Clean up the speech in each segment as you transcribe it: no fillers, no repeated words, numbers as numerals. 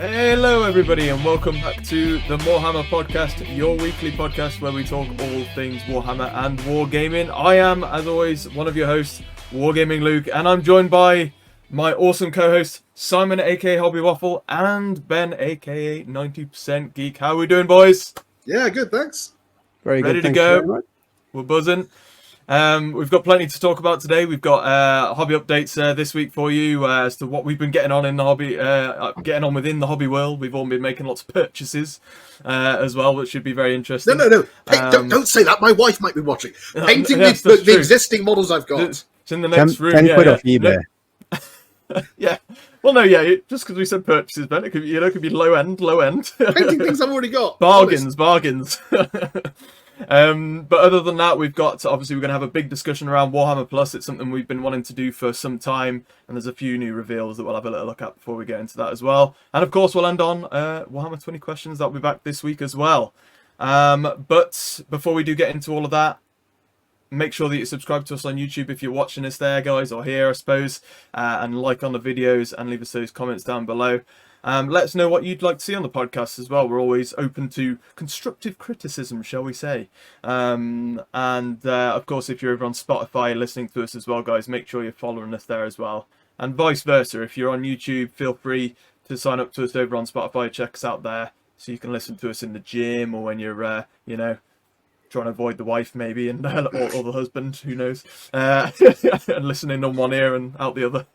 Hello everybody and welcome back to the Morehammer podcast, your weekly podcast where we talk all things Warhammer and wargaming. I am, as always, one of your hosts, Wargaming Luke, and I'm joined by my awesome co-host, Simon aka Hobby Waffle, and Ben aka 90% Geek. How are we doing, boys? Yeah, good, thanks. Very good. Ready to go? We're buzzing. We've got plenty to talk about today. We've got hobby updates this week for you as to what we've been getting on in the hobby, within the hobby world. We've all been making lots of purchases as well, which should be very interesting. No. Hey, don't say that. My wife might be watching. Painting yes, the existing models I've got. It's in the next room. 10 quid off eBay. Yeah. Well, no, yeah. Just because we said purchases, Ben, it could be, it could be low end. Painting things I've already got. Bargains. But other than that, we're going to have a big discussion around Warhammer Plus. It's something we've been wanting to do for some time, and there's a few new reveals that we'll have a little look at before we get into that as well. And of course, we'll end on Warhammer 20 questions. That'll be back this week as well. But before we do get into all of that, make sure that you subscribe to us on YouTube if you're watching us there, guys, or here, I suppose, and like on the videos and leave us those comments down below. Let us know what you'd like to see on the podcast as well. We're always open to constructive criticism, shall we say. Of course, if you're over on Spotify listening to us as well, guys, make sure you're following us there as well. And vice versa. If you're on YouTube, feel free to sign up to us over on Spotify. Check us out there so you can listen to us in the gym or when you're, trying to avoid the wife maybe or the husband, who knows, and listening on one ear and out the other.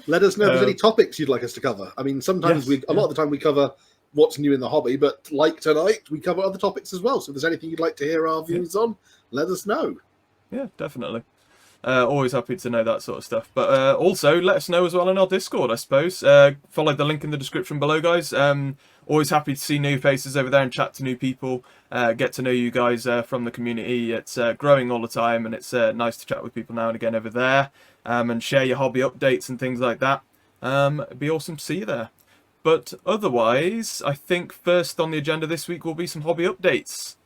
Let us know if there's any topics you'd like us to cover. I mean, sometimes a lot of the time we cover what's new in the hobby, but like tonight, we cover other topics as well. So if there's anything you'd like to hear our views on, let us know. Yeah, definitely. Always happy to know that sort of stuff. But also, let us know as well in our Discord, I suppose. Follow the link in the description below, guys. Always happy to see new faces over there and chat to new people. Get to know you guys from the community. It's growing all the time, and it's nice to chat with people now and again over there and share your hobby updates and things like that. It'd be awesome to see you there. But otherwise, I think first on the agenda this week will be some hobby updates.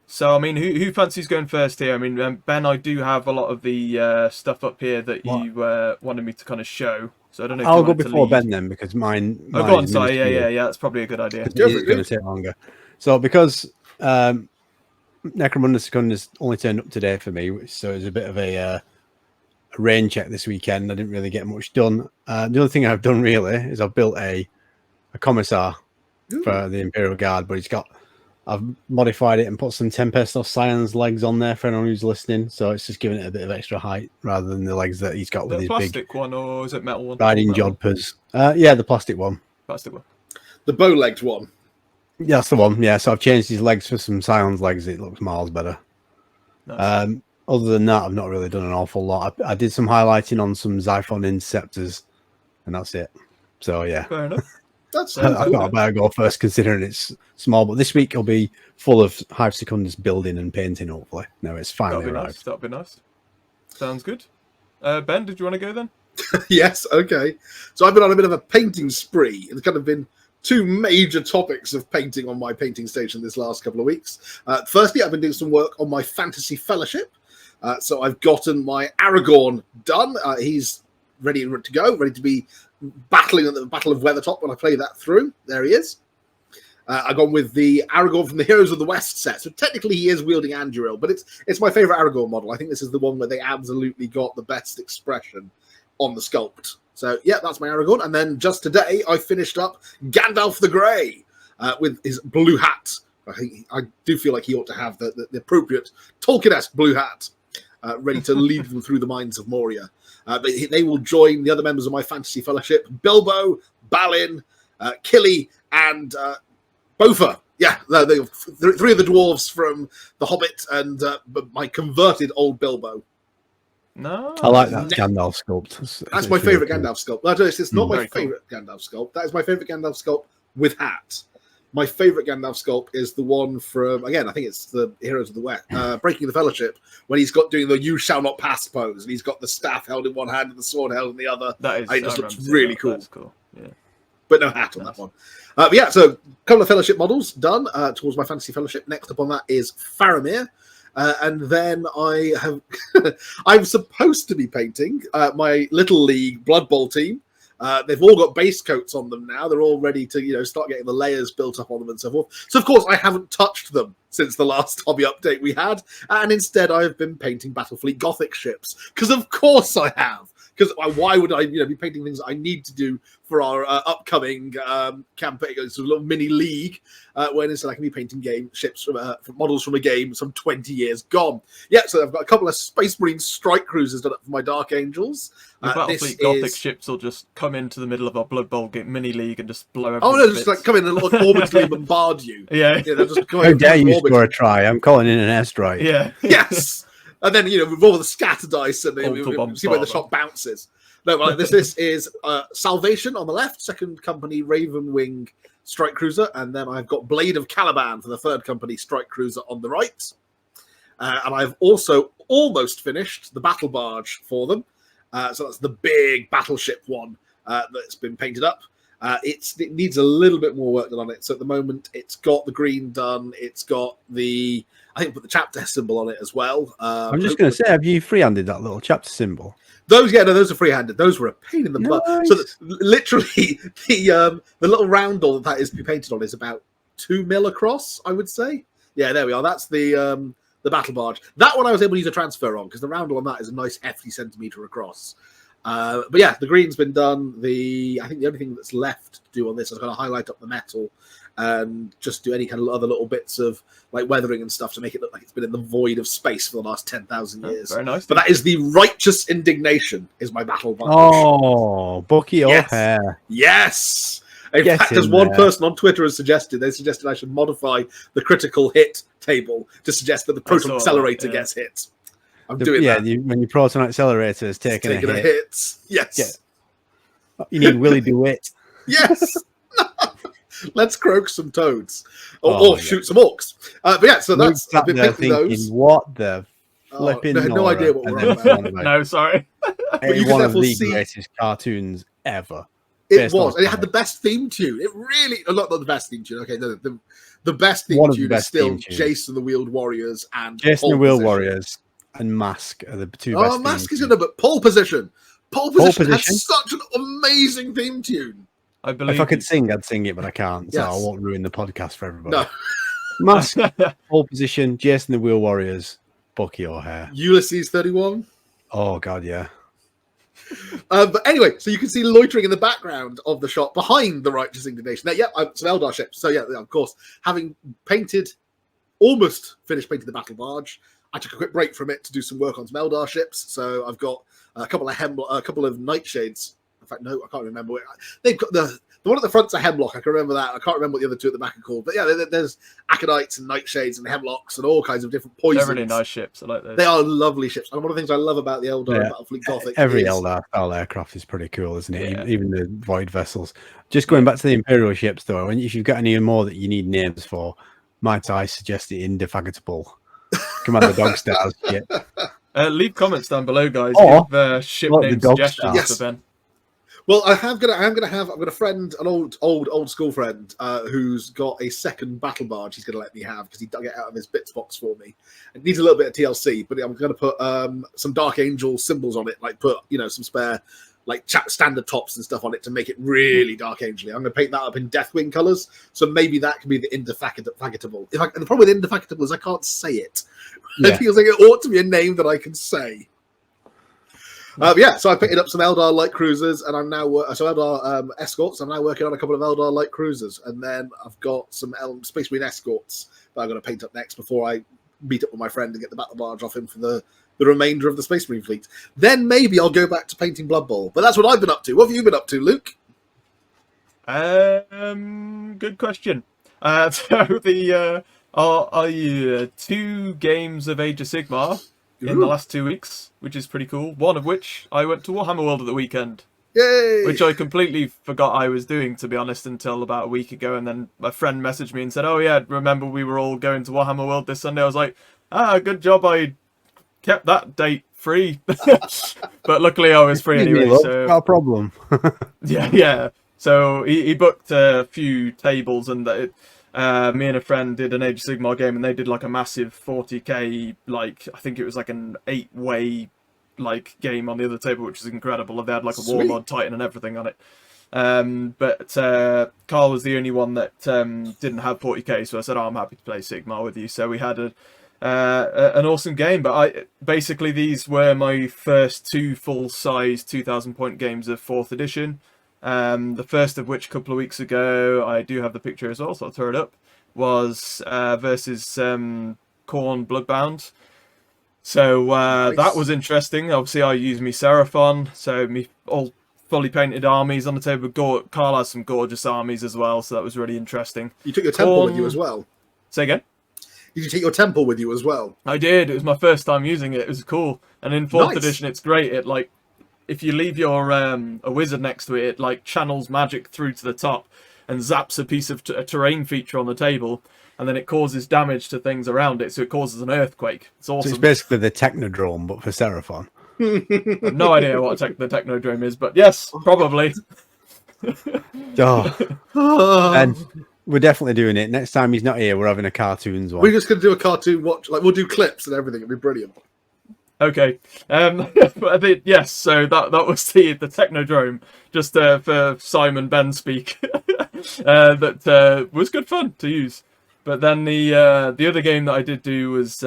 So, I mean, who fancies going first here? I mean, Ben, I do have a lot of the stuff up here that you wanted me to kind of show. So I don't know if I'll go before Ben then, because mine go on, sorry. Yeah, that's probably a good idea. It's going to take longer. So, because Necromunda Secundus only turned up today for me, so it was a bit of a rain check this weekend. I didn't really get much done. The other thing I've done really is I've built a commissar for the Imperial Guard, but I've modified it and put some Tempest of Scion's legs on there for anyone who's listening. So it's just giving it a bit of extra height rather than the legs that he's got with his plastic one, or is it metal one? Riding jodhpurs. Yeah, the plastic one. The bow-legged one. Yeah, that's the one. Yeah, so I've changed his legs for some Scion's legs. It looks miles better. Nice. Other than that, I've not really done an awful lot. I did some highlighting on some Xiphon Interceptors, and that's it. So, yeah. Fair enough. I thought I better go first, considering it's small. But this week it'll be full of Hive Secundus building and painting, hopefully. No, it's finally arrived. That'll be nice. Sounds good. Ben, did you want to go then? Yes, okay. So I've been on a bit of a painting spree. It's kind of been two major topics of painting on my painting station this last couple of weeks. Firstly, I've been doing some work on my Fantasy Fellowship. So I've gotten my Aragorn done. He's ready to go, ready to be battling at the Battle of Weathertop when I play that through. There he is. I've gone with the Aragorn from the Heroes of the West set. So technically he is wielding Anduril, but it's my favourite Aragorn model. I think this is the one where they absolutely got the best expression on the sculpt. So yeah, that's my Aragorn. And then just today I finished up Gandalf the Grey with his blue hat. I do feel like he ought to have the appropriate Tolkien-esque blue hat ready to lead them through the mines of Moria. But they will join the other members of my Fantasy Fellowship: Bilbo, Balin, Killy, and Bofa. Yeah, three of the dwarves from The Hobbit, and my converted old Bilbo. No, I like that Gandalf sculpt. That's my favourite Gandalf sculpt. It's not my favourite Gandalf sculpt. That is my favourite Gandalf sculpt with hat. My favourite Gandalf sculpt is the one from, again, I think it's the Heroes of the West, Breaking the Fellowship, when he's doing the "You shall not pass" pose, and he's got the staff held in one hand and the sword held in the other. It just looks really cool. That's cool. Yeah. But no hat on that one. Yeah, so a couple of Fellowship models done towards my Fantasy Fellowship. Next up on that is Faramir. And then I'm supposed to be painting my Little League Blood Bowl team They've all got base coats on them now. They're all ready to, start getting the layers built up on them and so forth. So, of course, I haven't touched them since the last hobby update we had. And instead, I've been painting Battlefleet Gothic ships. Because, of course, I have. Because why would I, be painting things I need to do for our upcoming campaign, sort of little mini league, when instead I can be painting ships from models from a game some 20 years gone. Yeah, so I've got a couple of Space Marine strike cruisers done up for my Dark Angels. The Battlefleet Gothic ships will just come into the middle of our Blood Bowl mini league and just blow everything. Oh no, just like come in and orbitally bombard you. Yeah, they'll just come How dare you score a try? I'm calling in an airstrike. Yeah. Yes. And then, with all the scatter dice and see where the shot bounces. No, well, this is Salvation on the left, second company Ravenwing strike cruiser, and then I've got Blade of Caliban for the third company strike cruiser on the right. And I've also almost finished the battle barge for them. So that's the big battleship one that's been painted up. It needs a little bit more work done on it. So at the moment, it's got the green done. It's got I think put the chapter symbol on it as well. I'm just going to say, have you freehanded that little chapter symbol? Those are free-handed. Those were a pain in the butt. So literally, the little roundel that is to be painted on is about 2 mil across, I would say. Yeah, there we are. That's the battle barge. That one I was able to use a transfer on because the roundel on that is a nice hefty centimetre across. But yeah, the green's been done. I think the only thing that's left to do on this is going to highlight up the metal and just do any kind of other little bits of like weathering and stuff to make it look like it's been in the void of space for the last 10,000 years. Very nice. But that is the Righteous Indignation is my battle barge. Oh, Bucky O'Hare. Yes. In fact, as one person on Twitter has suggested, I should modify the critical hit table to suggest that the proton accelerator gets hit. I'm doing that. When your proton accelerator is taking a hit. Yes. You need Willie DeWitt. Yes. Let's croak some toads. Or shoot some orcs. But yeah, so that's... I've been picking those. What the flipping... no idea what we're on about. No, sorry. It's one of the greatest cartoons ever. It was. And it had the best theme tune. It really... Not the best theme tune. Okay, no, the best theme tune is still Jason the Wheeled Warriors and Jason the Wheeled Warriors and Mask are the two best. Mask is in it, but Pole Position. Pole Position had such an amazing theme tune. I believe if I could sing, I'd sing it, but I can't, so yes. I won't ruin the podcast for everybody. No. Mask, Pole Position, Jason the Wheel Warriors, Bucky O'Hare. Ulysses 31. Oh, God, yeah. But anyway, so you can see loitering in the background of the shot behind the Righteous Indignation. Now, some Eldar ships. So, yeah, of course, having almost finished painting the battle barge, I took a quick break from it to do some work on some Eldar ships. So I've got a couple of Nightshades. In fact, no, I can't remember. They've got the one at the front's a Hemlock. I can remember that. I can't remember what the other two at the back are called. But yeah, there's Aconites and Nightshades and Hemlocks and all kinds of different poisons. They're really nice ships. I like those. They are lovely ships. And one of the things I love about the Eldar and Battlefleet Gothic every Eldar style aircraft is pretty cool, isn't it? Yeah. Even the Void vessels. Just going back to the Imperial ships, though, if you've got any more that you need names for, might I suggest the Indefatigable Commander Dog Stars ship. Leave comments down below, guys. Give ship name suggestions for Ben. Well, I've got a friend, an old school friend, who's got a second battle barge. He's going to let me have because he dug it out of his bits box for me. It needs a little bit of TLC, but I'm going to put some Dark Angel symbols on it, like put some spare like standard tops and stuff on it to make it really Dark Angel-y. I'm going to paint that up in Deathwing colours, so maybe that can be the Indefatigable. And the problem with Indefatigable is I can't say it. Yeah. It feels like it ought to be a name that I can say. So I picked up some Eldar light cruisers, and I'm now Eldar escorts. I'm now working on a couple of Eldar light cruisers, and then I've got some Space Marine escorts that I'm going to paint up next before I meet up with my friend and get the battle barge off him for the remainder of the Space Marine fleet. Then maybe I'll go back to painting Blood Bowl. But that's what I've been up to. What have you been up to, Luke? Good question. So the are 2 games of Age of Sigmar in the last 2 weeks, which is pretty cool. One of which I went to Warhammer World at the weekend. Yay! Which I completely forgot I was doing, to be honest, until about a week ago. And then my friend messaged me and said, "Oh yeah, remember we were all going to Warhammer World this Sunday?" I was like, good job I kept that date free. But luckily I was free anyway. So no problem. yeah. So he booked a few tables, and me and a friend did an Age of Sigmar game, and they did like a massive 40k, like I think it was like an 8-way like game on the other table, which is incredible. They had like a Sweet. Warlord Titan and everything on it. But Carl was the only one that didn't have 40k, so I said, I'm happy to play Sigmar with you. So we had an awesome game. But basically these were my first 2 full-size 2,000 point games of 4th edition. The first of which a couple of weeks ago, I do have the picture as well, so I'll throw it up, was versus Khorne Bloodbound. So Nice. that was interesting. Obviously, I used me Seraphon, so me all fully painted armies on the table. Carl has some gorgeous armies as well, so that was really interesting. You took your temple with you as well. Say again? Did you take your temple with you as well? I did. It was my first time using it. It was cool. And in 4th Nice. edition, it's great. It like, if you leave your a wizard next to it, it like channels magic through to the top and zaps a piece of a terrain feature on the table, and then it causes damage to things around it, so it causes an earthquake. It's awesome. So it's basically the Technodrome, but for Seraphon. I have no idea what the Technodrome is, but yes, probably. Oh. And we're definitely doing it. Next time he's not here, we're having a cartoons one. We're just going to do a cartoon watch. Like, we'll do clips and everything. It'll be brilliant. Okay. But I think, yes, so that was the Technodrome, just for Simon Ben speak. That was good fun to use. But then the other game that I did do was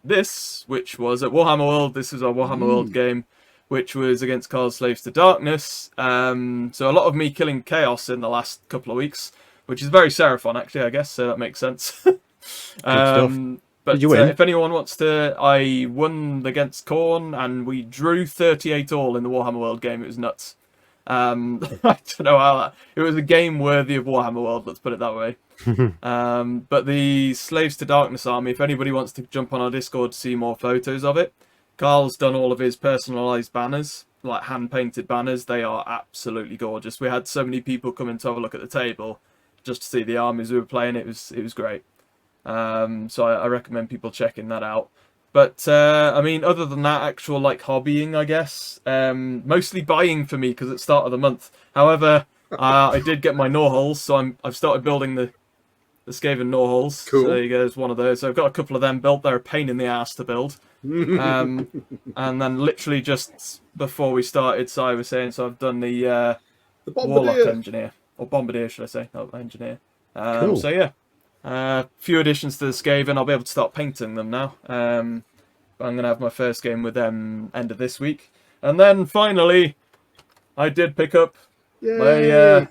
this, which was at Warhammer World. This is our Warhammer World game, which was against Carl's Slaves to Darkness. So a lot of me killing Chaos in the last couple of weeks, which is very Seraphon, actually, I guess, so that makes sense. stuff. But Did you win? if anyone wants to, I won against Khorne, and we drew 38 all in the Warhammer World game. It was nuts. I don't know how it was a game worthy of Warhammer World, let's put it that way. But the Slaves to Darkness army, if anybody wants to jump on our Discord to see more photos of it, Carl's done all of his personalized banners, like hand-painted banners. They are absolutely gorgeous. We had so many people coming to have a look at the table just to see the armies we were playing. It was great. So I recommend people checking that out. But I mean, other than that, actual like hobbying, I guess, mostly buying for me because it's start of the month. However, I did get my Norholes, so I've started building the Skaven Norholes. Cool. So there you go, there's one of those. So I've got a couple of them built. They're a pain in the ass to build. And then literally just before we started, so I was saying, so I've done the Warlock Engineer, or Bombardier, should I say, not Engineer. Cool. So yeah, few additions to the Skaven. I'll be able to start painting them now. I'm going to have my first game with them end of this week. And then finally, I did pick up my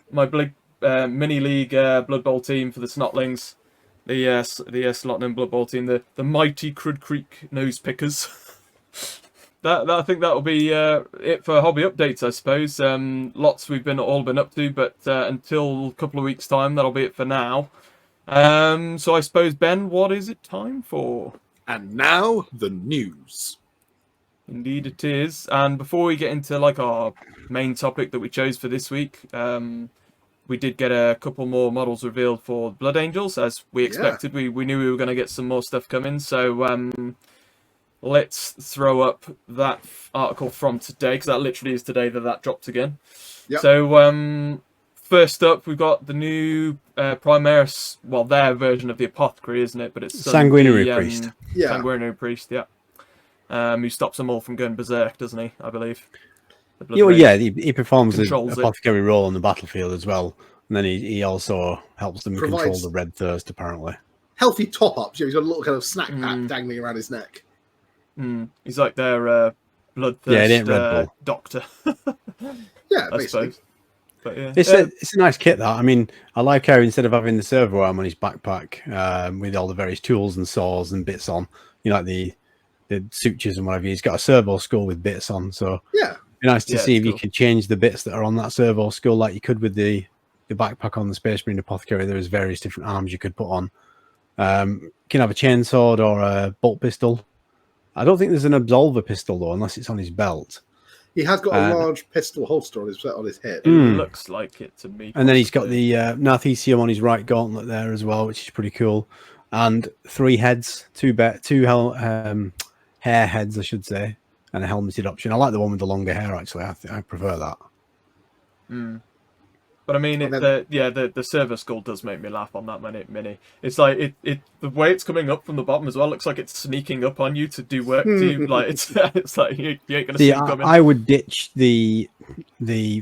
mini league Blood Bowl team for the Snotlings. The Slotnam Blood Bowl team, the mighty Crud Creek Nose Pickers. I think that will be it for hobby updates, I suppose. Lots we've all been up to, but until a couple of weeks' time, that'll be it for now. So I suppose, Ben, what is it time for? And now the news. Indeed it is. And before we get into like our main topic that we chose for this week, we did get a couple more models revealed for Blood Angels, as we expected. We knew we were going to get some more stuff coming. So let's throw up that article from today, because that literally is today that dropped again. Yep. So first up, we've got the new Primaris, well, their version of the Apothecary, isn't it? But it's Sanguinary Priest. Yeah. Sanguinary Priest, yeah. Who stops them all from going berserk, doesn't he? I believe. He performs the Controls it. apothecary role on the battlefield as well, and then he also helps them control Provides- the red thirst. Apparently, Healthy top-ups. He's got a little kind of snack pack dangling around his neck. He's like their bloodthirst it ain't Red Bull. doctor, Yeah, I basically. suppose. But yeah, it's a nice kit. That, I mean, I like how instead of having the servo arm on his backpack with all the various tools and saws and bits on, like the sutures and whatever, he's got a servo skull with bits on. So Yeah. be nice to see if you cool. could change the bits that are on that servo skull like you could with the backpack on the Space Marine Apothecary. There's various different arms you could put on. You can have a chainsword or a bolt pistol. I don't think there's an absolver pistol though, unless it's on his belt. He has got a large pistol holster on his head. it looks like it to me. And then he's got possibly. the Narthesium on his right gauntlet there as well, which is pretty cool. And 3 heads, two hair heads, I should say, and a helmeted option. I like the one with the longer hair, actually. I prefer that. But I mean, And the server skull does make me laugh on that mini. It's like the way it's coming up from the bottom as well looks like it's sneaking up on you to do work to you. Like it's like you ain't gonna see it coming. I would ditch the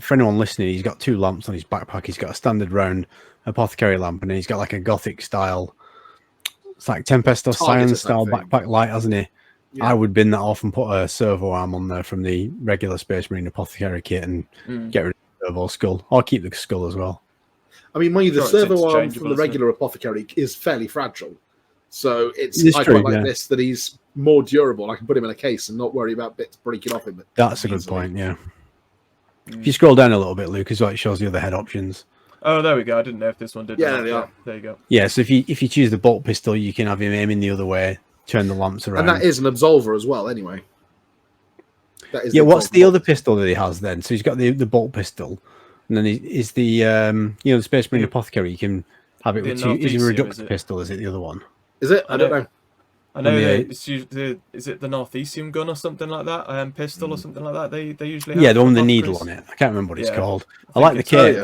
for anyone listening. He's got 2 lamps on his backpack. He's got a standard round apothecary lamp, and then he's got like a gothic style. It's like Tempestos Science style backpack light, hasn't he? Yeah. I would bin that off and put a servo arm on there from the regular Space Marine apothecary kit and get rid of the servo skull, or keep the skull as well. I mean, mind you, the servo arm from the regular apothecary is fairly fragile, so I quite like this that he's more durable. I can put him in a case and not worry about bits breaking off him. That's a good point. Yeah. If you scroll down a little bit, Luke, as well, it shows the other head options. Oh, there we go. I didn't know if this one did. Yeah, they are. There you go. Yeah, so if you choose the bolt pistol, you can have him aiming the other way, turn the lamps around. And that is an absolver as well, anyway. What's the other pistol that he has then? So he's got the bolt pistol, and then is the the Space Marine apothecary. You can have it with 2. Is it a reductor pistol? Is it the other one? Is it? I don't know. I know it's usually is it the Northeastern gun or something like that? Pistol or something like that. They usually have the one with the needle on it. I can't remember what it's called. I like the cape.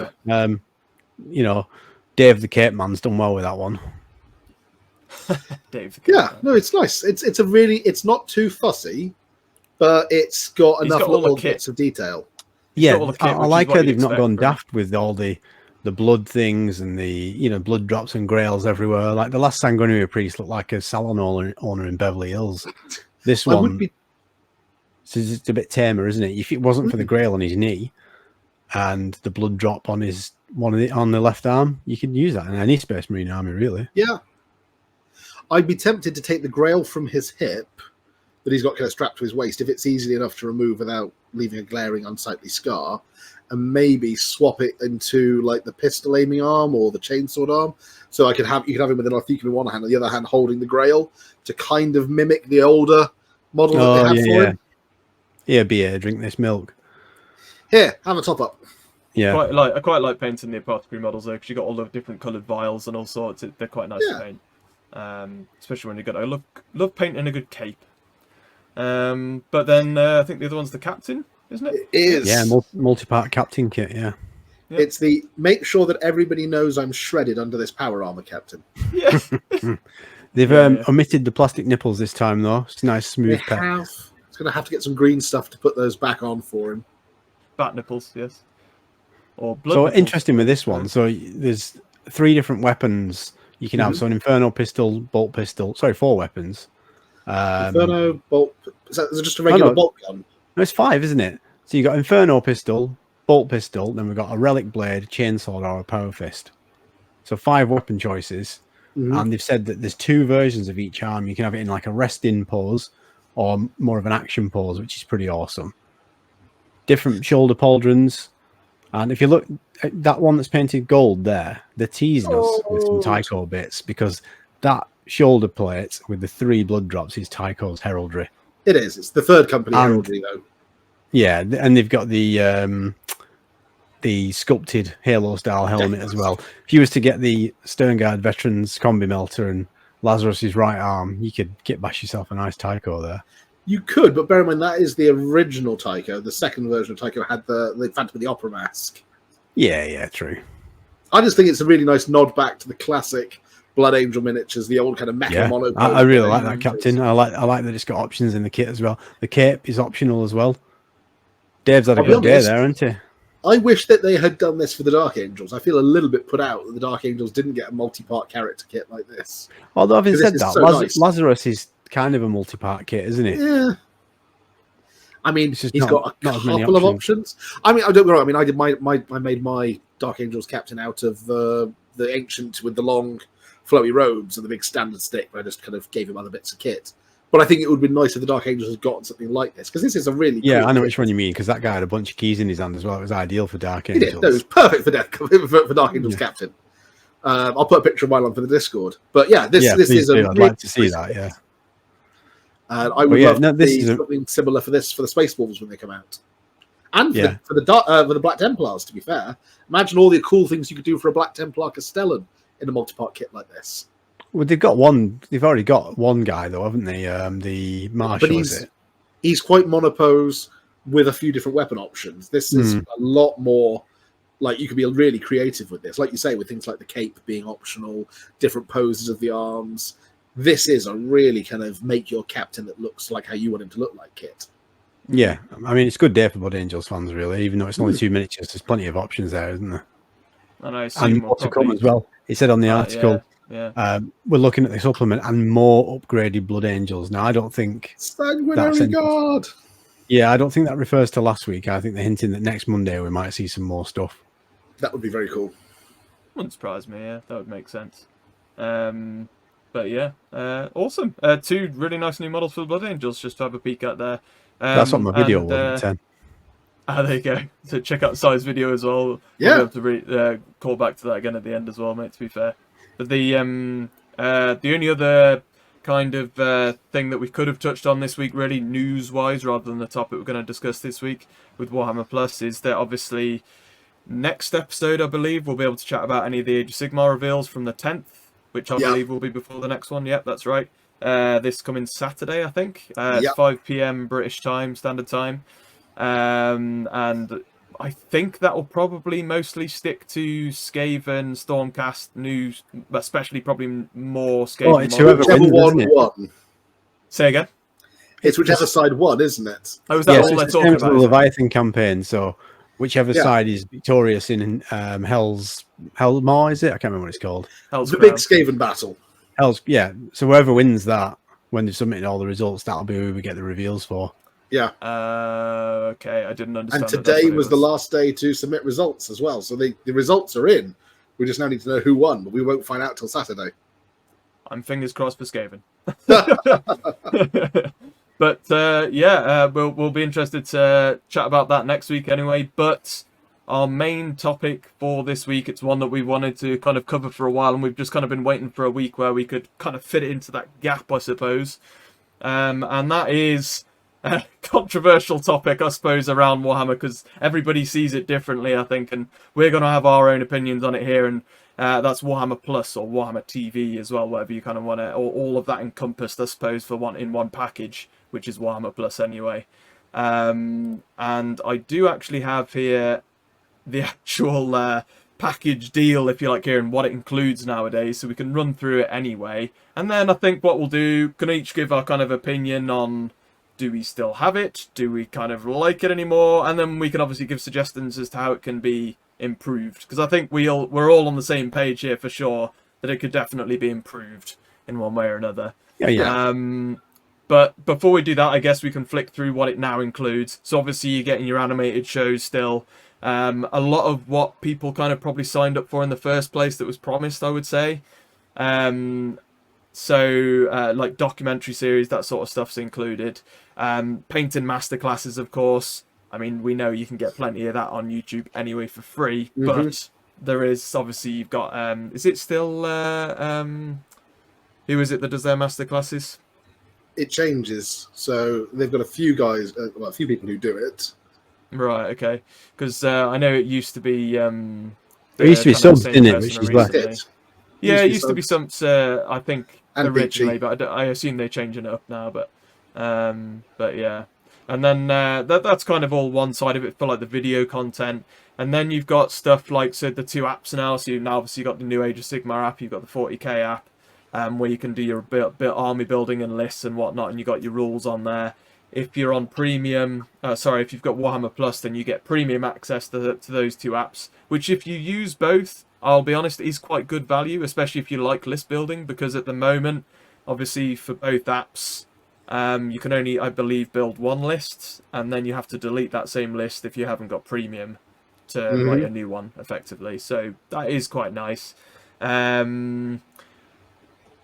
Dave the Cape Man's done well with that one. Dave the Cape Man. No, it's nice. It's not too fussy, but it's got enough little bits of detail. Yeah, I like how they've not gone daft with all the blood things and the blood drops and grails everywhere. Like the last Sanguinary Priest looked like a salon owner in Beverly Hills. This one, it's a bit tamer, isn't it? If it wasn't for the grail on his knee and the blood drop on on the left arm, you could use that in any Space Marine army, really. Yeah, I'd be tempted to take the grail from his hip that he's got kind of strapped to his waist, if it's easy enough to remove without leaving a glaring, unsightly scar, and maybe swap it into like the pistol aiming arm or the chainsword arm. So you could have him with an Arthurian in one hand and the other hand holding the grail to kind of mimic the older model that they had for him. Yeah, beer, drink this milk. Here, have a top up. Yeah, I quite like painting the apothecary models though, because you got all the different coloured vials and all sorts. They're quite nice to paint, especially when you got. I love painting a good cape. But then I think the other one's the captain, isn't it? It is. Yeah, multi-part captain kit. Yeah. It's the make sure that everybody knows I'm shredded under this power armor, Captain. Yeah. They've omitted the plastic nipples this time though. It's a nice smooth pet. It's going to have to get some green stuff to put those back on for him. Bat nipples, yes. Or blood so nipples. Interesting with this one. So there's 3 different weapons you can have. So an Inferno pistol, bolt pistol. Sorry, 4 weapons. Inferno, bolt. Is it just a regular bolt gun? No, it's 5, isn't it? So you got Inferno pistol, bolt pistol, then we've got a relic blade, chainsword, or a power fist. So 5 weapon choices. And they've said that there's 2 versions of each arm. You can have it in like a rest-in pose or more of an action pose, which is pretty awesome. Different shoulder pauldrons. And if you look at that one that's painted gold there, they're teasing us with some Tycho bits, because that shoulder plate with the 3 blood drops is Tycho's heraldry. It is. It's the 3rd company heraldry, though. Yeah, and they've got the sculpted Halo-style helmet as well. If you was to get the Sternguard Veterans Combi Melter and Lazarus's right arm, you could kit bash yourself a nice Tycho there. You could, but bear in mind that is the original Tycho. The second version of Tycho had the Phantom of the Opera mask. Yeah, true. I just think it's a really nice nod back to the classic Blood Angel miniatures, the old kind of metal mono. I really like that, Captain. I like that it's got options in the kit as well. The cape is optional as well. Dave's had a good day there, hasn't he? I wish that they had done this for the Dark Angels. I feel a little bit put out that the Dark Angels didn't get a multi-part character kit like this. Although having said that, nice. Lazarus is kind of a multi-part kit, isn't it? Yeah. I mean, he's got a couple of options. I mean, I don't know. I mean, I made my Dark Angels captain out of the ancient with the long flowy robes and the big standard stick, but I just kind of gave him other bits of kit. But I think it would be nice if the Dark Angels had gotten something like this, because this is a really cool I know which one you mean, because that guy had a bunch of keys in his hand as well. It was ideal for Dark Angels. No, it was perfect for Dark Angels captain. I'll put a picture of mine on for the Discord. But this is a. I'd like to see that. Yeah. And I would love to see something similar for this for the Space Wolves when they come out, and for the Black Templars. To be fair, imagine all the cool things you could do for a Black Templar Castellan in a multi-part kit like this. Well, they've got one. They've already got one guy though, haven't they? The Marshal. But he's quite monopose with a few different weapon options. This is a lot more Like, you could be really creative with this, like you say, with things like the cape being optional, different poses of the arms. This is a really kind of make your captain that looks like how you want him to look like kit. Yeah, I mean, it's a good day for Blood Angels fans, really. Even though it's only 2 miniatures, there's plenty of options there, isn't there? And I assume And we'll more to come probably... as well. He said on the article, yeah. we're looking at the supplement and more upgraded Blood Angels. Now, I don't think Sanguinary God. Yeah, I don't think that refers to last week. I think they're hinting that next Monday we might see some more stuff. That would be very cool. Wouldn't surprise me, yeah. That would make sense. But yeah, awesome. 2 really nice new models for the Blood Angels, just to have a peek at there. That's what my video was at 10. There you go. So check out Si's video as well. Yeah. We'll be able to call back to that again at the end as well, mate, to be fair. But the only other kind of thing that we could have touched on this week, really news-wise, rather than the topic we're going to discuss this week with Warhammer Plus, is that obviously next episode, I believe, we'll be able to chat about any of the Age of Sigmar reveals from the 10th, which I believe will be before the next one. Yep, that's right. This coming Saturday, I think. It's 5 p.m. British time, standard time. And I think that will probably mostly stick to Skaven, Stormcast news, especially probably more Skaven. Oh, it's whoever wins, won. Say again? It's whichever side won, isn't it? Oh, is that all so they're it's talking the about? Leviathan campaign, so whichever side is victorious in Hellmaw, is it? I can't remember what it's called. Hell's the Crown. big Skaven battle. So whoever wins that, when they've submitted all the results, that'll be who we get the reveals for. Yeah. Okay, I didn't understand. And today was the last day to submit results as well. So the results are in. We just now need to know who won, but we won't find out till Saturday. I'm fingers crossed for Skaven. But we'll be interested to chat about that next week anyway. But our main topic for this week, it's one that we wanted to kind of cover for a while, and we've just kind of been waiting for a week where we could kind of fit it into that gap, I suppose. And that is a controversial topic, I suppose, around Warhammer, because everybody sees it differently, I think, and we're going to have our own opinions on it here, and that's Warhammer Plus or Warhammer TV as well, whatever you kind of want to, or all of that encompassed, I suppose, for one package, which is Warhammer Plus anyway. And I do actually have here the actual package deal, if you like, here, and what it includes nowadays, so we can run through it anyway. And then I think what we'll do, can each give our kind of opinion on, do we still have it? Do we kind of like it anymore? And then we can obviously give suggestions as to how it can be improved, because I think we're all on the same page here for sure that it could definitely be improved in one way or another. But before we do that, I guess we can flick through what it now includes. So obviously you're getting your animated shows still. A lot of what people kind of probably signed up for in the first place that was promised, I would say. Like documentary series, that sort of stuff's included. Painting masterclasses, of course. I mean, we know you can get plenty of that on YouTube anyway for free. But there is, obviously, you've got... is it still... who is it that does their masterclasses? It changes. So they've got a few guys, a few people who do it. Right, okay. Because I know it used to be... there used to be some, didn't it, which is left. Yeah, it used to be some, I think, and originally, but I assume they're changing it up now. But yeah. And then that's kind of all one side of it for like the video content. And then you've got stuff like, so the 2 apps now. So you've now obviously got the new Age of Sigmar app, you've got the 40k app, where you can do your army building and lists and whatnot, and you got your rules on there. If you're on premium, if you've got Warhammer Plus, then you get premium access to those 2 apps, which if you use both, I'll be honest, is quite good value, especially if you like list building, because at the moment, obviously for both apps, you can only, I believe, build 1 list, and then you have to delete that same list if you haven't got premium to write a new one, effectively. So that is quite nice.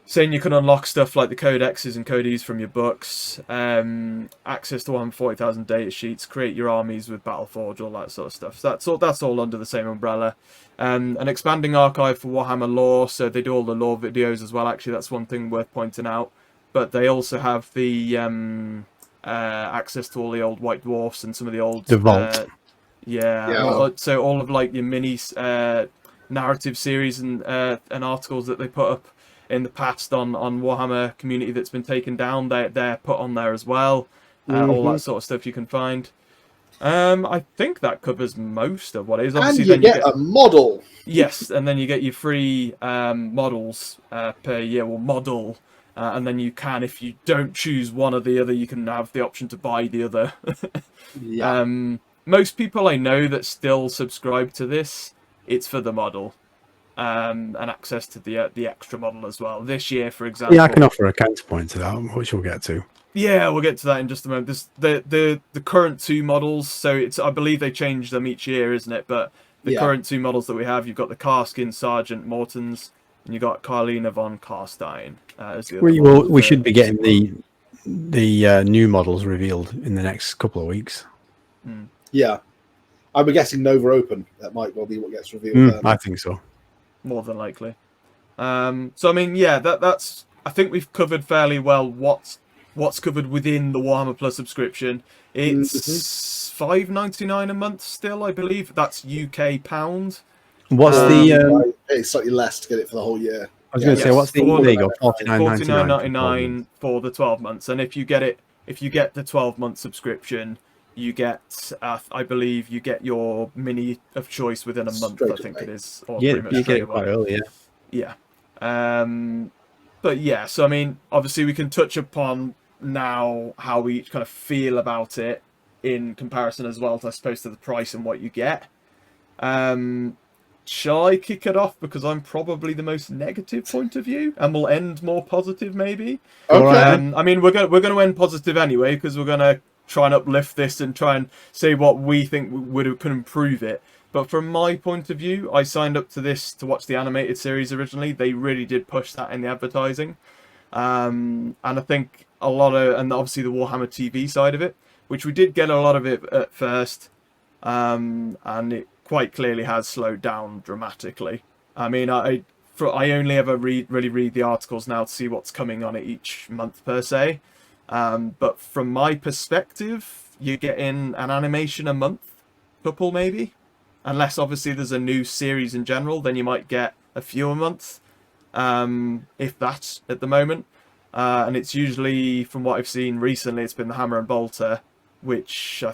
Saying you can unlock stuff like the codexes and codes from your books, access to 140,000 data sheets, create your armies with Battleforge, all that sort of stuff. So that's all under the same umbrella. An expanding archive for Warhammer lore, so they do all the lore videos as well. Actually, that's one thing worth pointing out. But they also have the access to all the old White Dwarfs and some of the old... The Vault. So all of like your mini narrative series and articles that they put up in the past on Warhammer community that's been taken down, they're put on there as well. All that sort of stuff you can find. I think that covers most of what it is. And Obviously, you then you get get a model. yes, and then you get your free models per year, or model, and then you can, if you don't choose one or the other, you can have the option to buy the other. Yeah. Most people I know that still subscribe to this, it's for the model. And access to the extra model as well. This year, for example. Yeah, I can offer a counterpoint to that, which we'll get to. Yeah, we'll get to that in just a moment. The current two models, so it's, I believe they change them each year, isn't it? But the current two models that we have, you've got the Carskin Sergeant Mortons, and you've got Carlina von Karstein as the other models. We should be getting the new models revealed in the next couple of weeks. Yeah. I'm guessing Nova Open. That might well be what gets revealed. I think so. More than likely. So I mean, yeah, that's. I think we've covered fairly well what's covered within the Warhammer Plus subscription. It's $5.99 a month still, I believe. That's UK pound. What's it's slightly less to get it for the whole year. I was going to say, what's the legal? $49.99 for the 12 months, and if you get the 12-month subscription, you get, I believe, you get your mini of choice within a month. I think it is. Or you get it quite early, yeah. But yeah, so I mean, obviously we can touch upon now how we each kind of feel about it in comparison as well, I suppose, to the price and what you get. Shall I kick it off, because I'm probably the most negative point of view, and we'll end more positive maybe? Okay. I mean, we're going to end positive anyway, because we're going to try and uplift this and try and say what we think could improve it. But from my point of view, I signed up to this to watch the animated series originally. They really did push that in the advertising. And I think a lot of, and obviously the Warhammer TV side of it, which we did get a lot of it at first. And it quite clearly has slowed down dramatically. I mean, I only ever really read the articles now to see what's coming on it each month per se. But from my perspective, you're getting an animation a month, couple maybe. Unless obviously there's a new series in general, then you might get a few a month, if that at the moment. And it's usually, from what I've seen recently, it's been the Hammer and Bolter, which,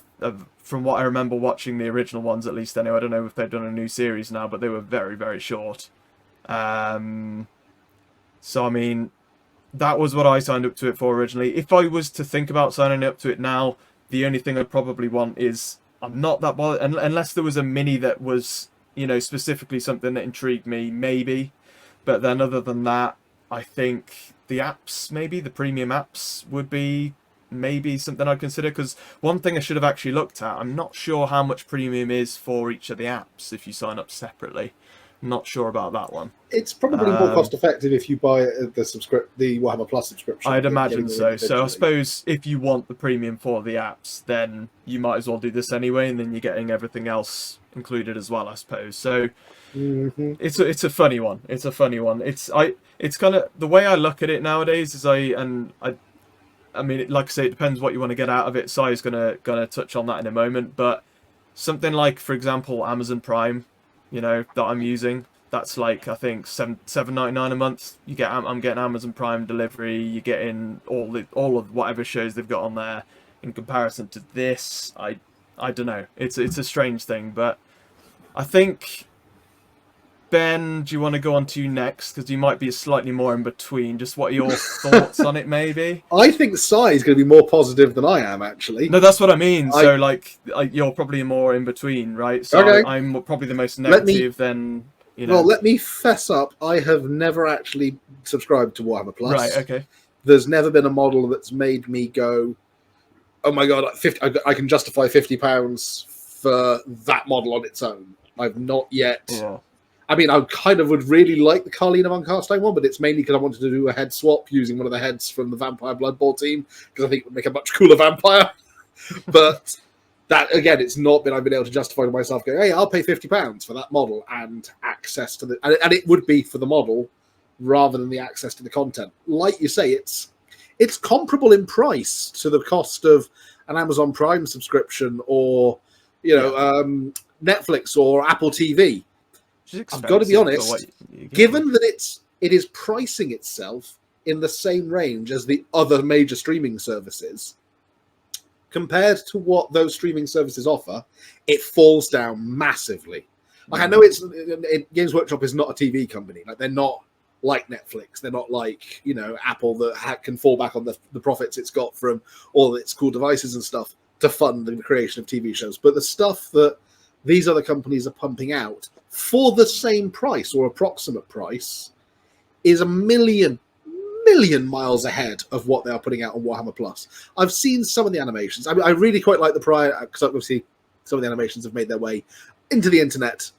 from what I remember watching the original ones at least anyway, I don't know if they've done a new series now, but they were very, very short. So, I mean, that was what I signed up to it for originally. If I was to think about signing up to it now, the only thing I'd probably want is, I'm not that bothered, unless there was a mini that was, specifically something that intrigued me, maybe. But then other than that, I think the apps, maybe, the premium apps would be maybe something I'd consider. Because one thing I should have actually looked at, I'm not sure how much premium is for each of the apps if you sign up separately. Not sure about that one. It's probably more cost effective if you buy the Warhammer Plus subscription. I'd imagine so. So I suppose if you want the premium for the apps, then you might as well do this anyway, and then you're getting everything else included as well, I suppose. So it's a funny one. It's a funny one. It's kind of the way I look at it nowadays is I mean, like I say, it depends what you want to get out of it. Sai's gonna touch on that in a moment, but something like, for example, Amazon Prime, that I'm using, that's like, I think $7.99 a month. I'm getting Amazon Prime delivery. You're getting all of whatever shows they've got on there. In comparison to this, I don't know. It's a strange thing, but I think, Ben, do you want to go on to you next? Because you might be slightly more in between. Just what are your thoughts on it, maybe? I think Sai is going to be more positive than I am, actually. No, that's what I mean. So, you're probably more in between, right? So okay. I'm probably the most negative, then, Well, let me fess up. I have never actually subscribed to Warhammer Plus. Right, okay. There's never been a model that's made me go, oh my god, I can justify £50 for that model on its own. I've not yet... Yeah. I mean, I kind of would really like the Carlina von Karstein one, but it's mainly because I wanted to do a head swap using one of the heads from the Vampire Blood Bowl team, because I think it would make a much cooler vampire. But that, again, it's not been I've been able to justify to myself going, hey, I'll pay £50 for that model and access to the... And it would be for the model rather than the access to the content. Like you say, it's comparable in price to the cost of an Amazon Prime subscription or, Netflix or Apple TV. I've got to be honest, given that it is pricing itself in the same range as the other major streaming services, compared to what those streaming services offer, it falls down massively. Like, I know Games Workshop is not a TV company. Like, they're not like Netflix. They're not like, Apple that can fall back on the profits it's got from all its cool devices and stuff to fund the creation of TV shows. But the stuff that these other companies are pumping out for the same price or approximate price is a million miles ahead of what they are putting out on Warhammer Plus. I've seen some of the animations. I really quite like the prior, because obviously some of the animations have made their way into the internet,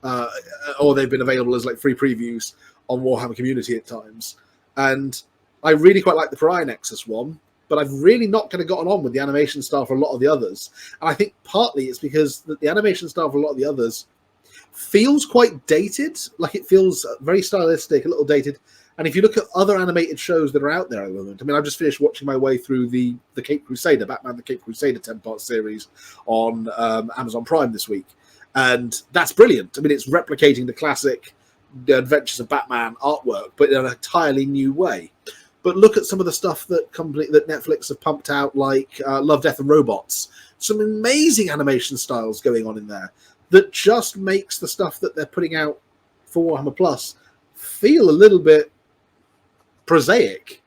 or they've been available as like free previews on Warhammer Community at times. And I really quite like the Pariah Nexus one, but I've really not kind of gotten on with the animation style for a lot of the others. And I think partly it's because the animation style for a lot of the others feels quite dated. Like, it feels very stylistic, a little dated. And if you look at other animated shows that are out there at the moment, I mean, I've just finished watching my way through the Cape Crusader, Batman the Cape Crusader 10-part series on Amazon Prime this week. And that's brilliant. I mean, it's replicating the classic Adventures of Batman artwork, but in an entirely new way. But look at some of the stuff that Netflix have pumped out, like Love, Death and Robots. Some amazing animation styles going on in there that just makes the stuff that they're putting out for Warhammer Plus feel a little bit prosaic.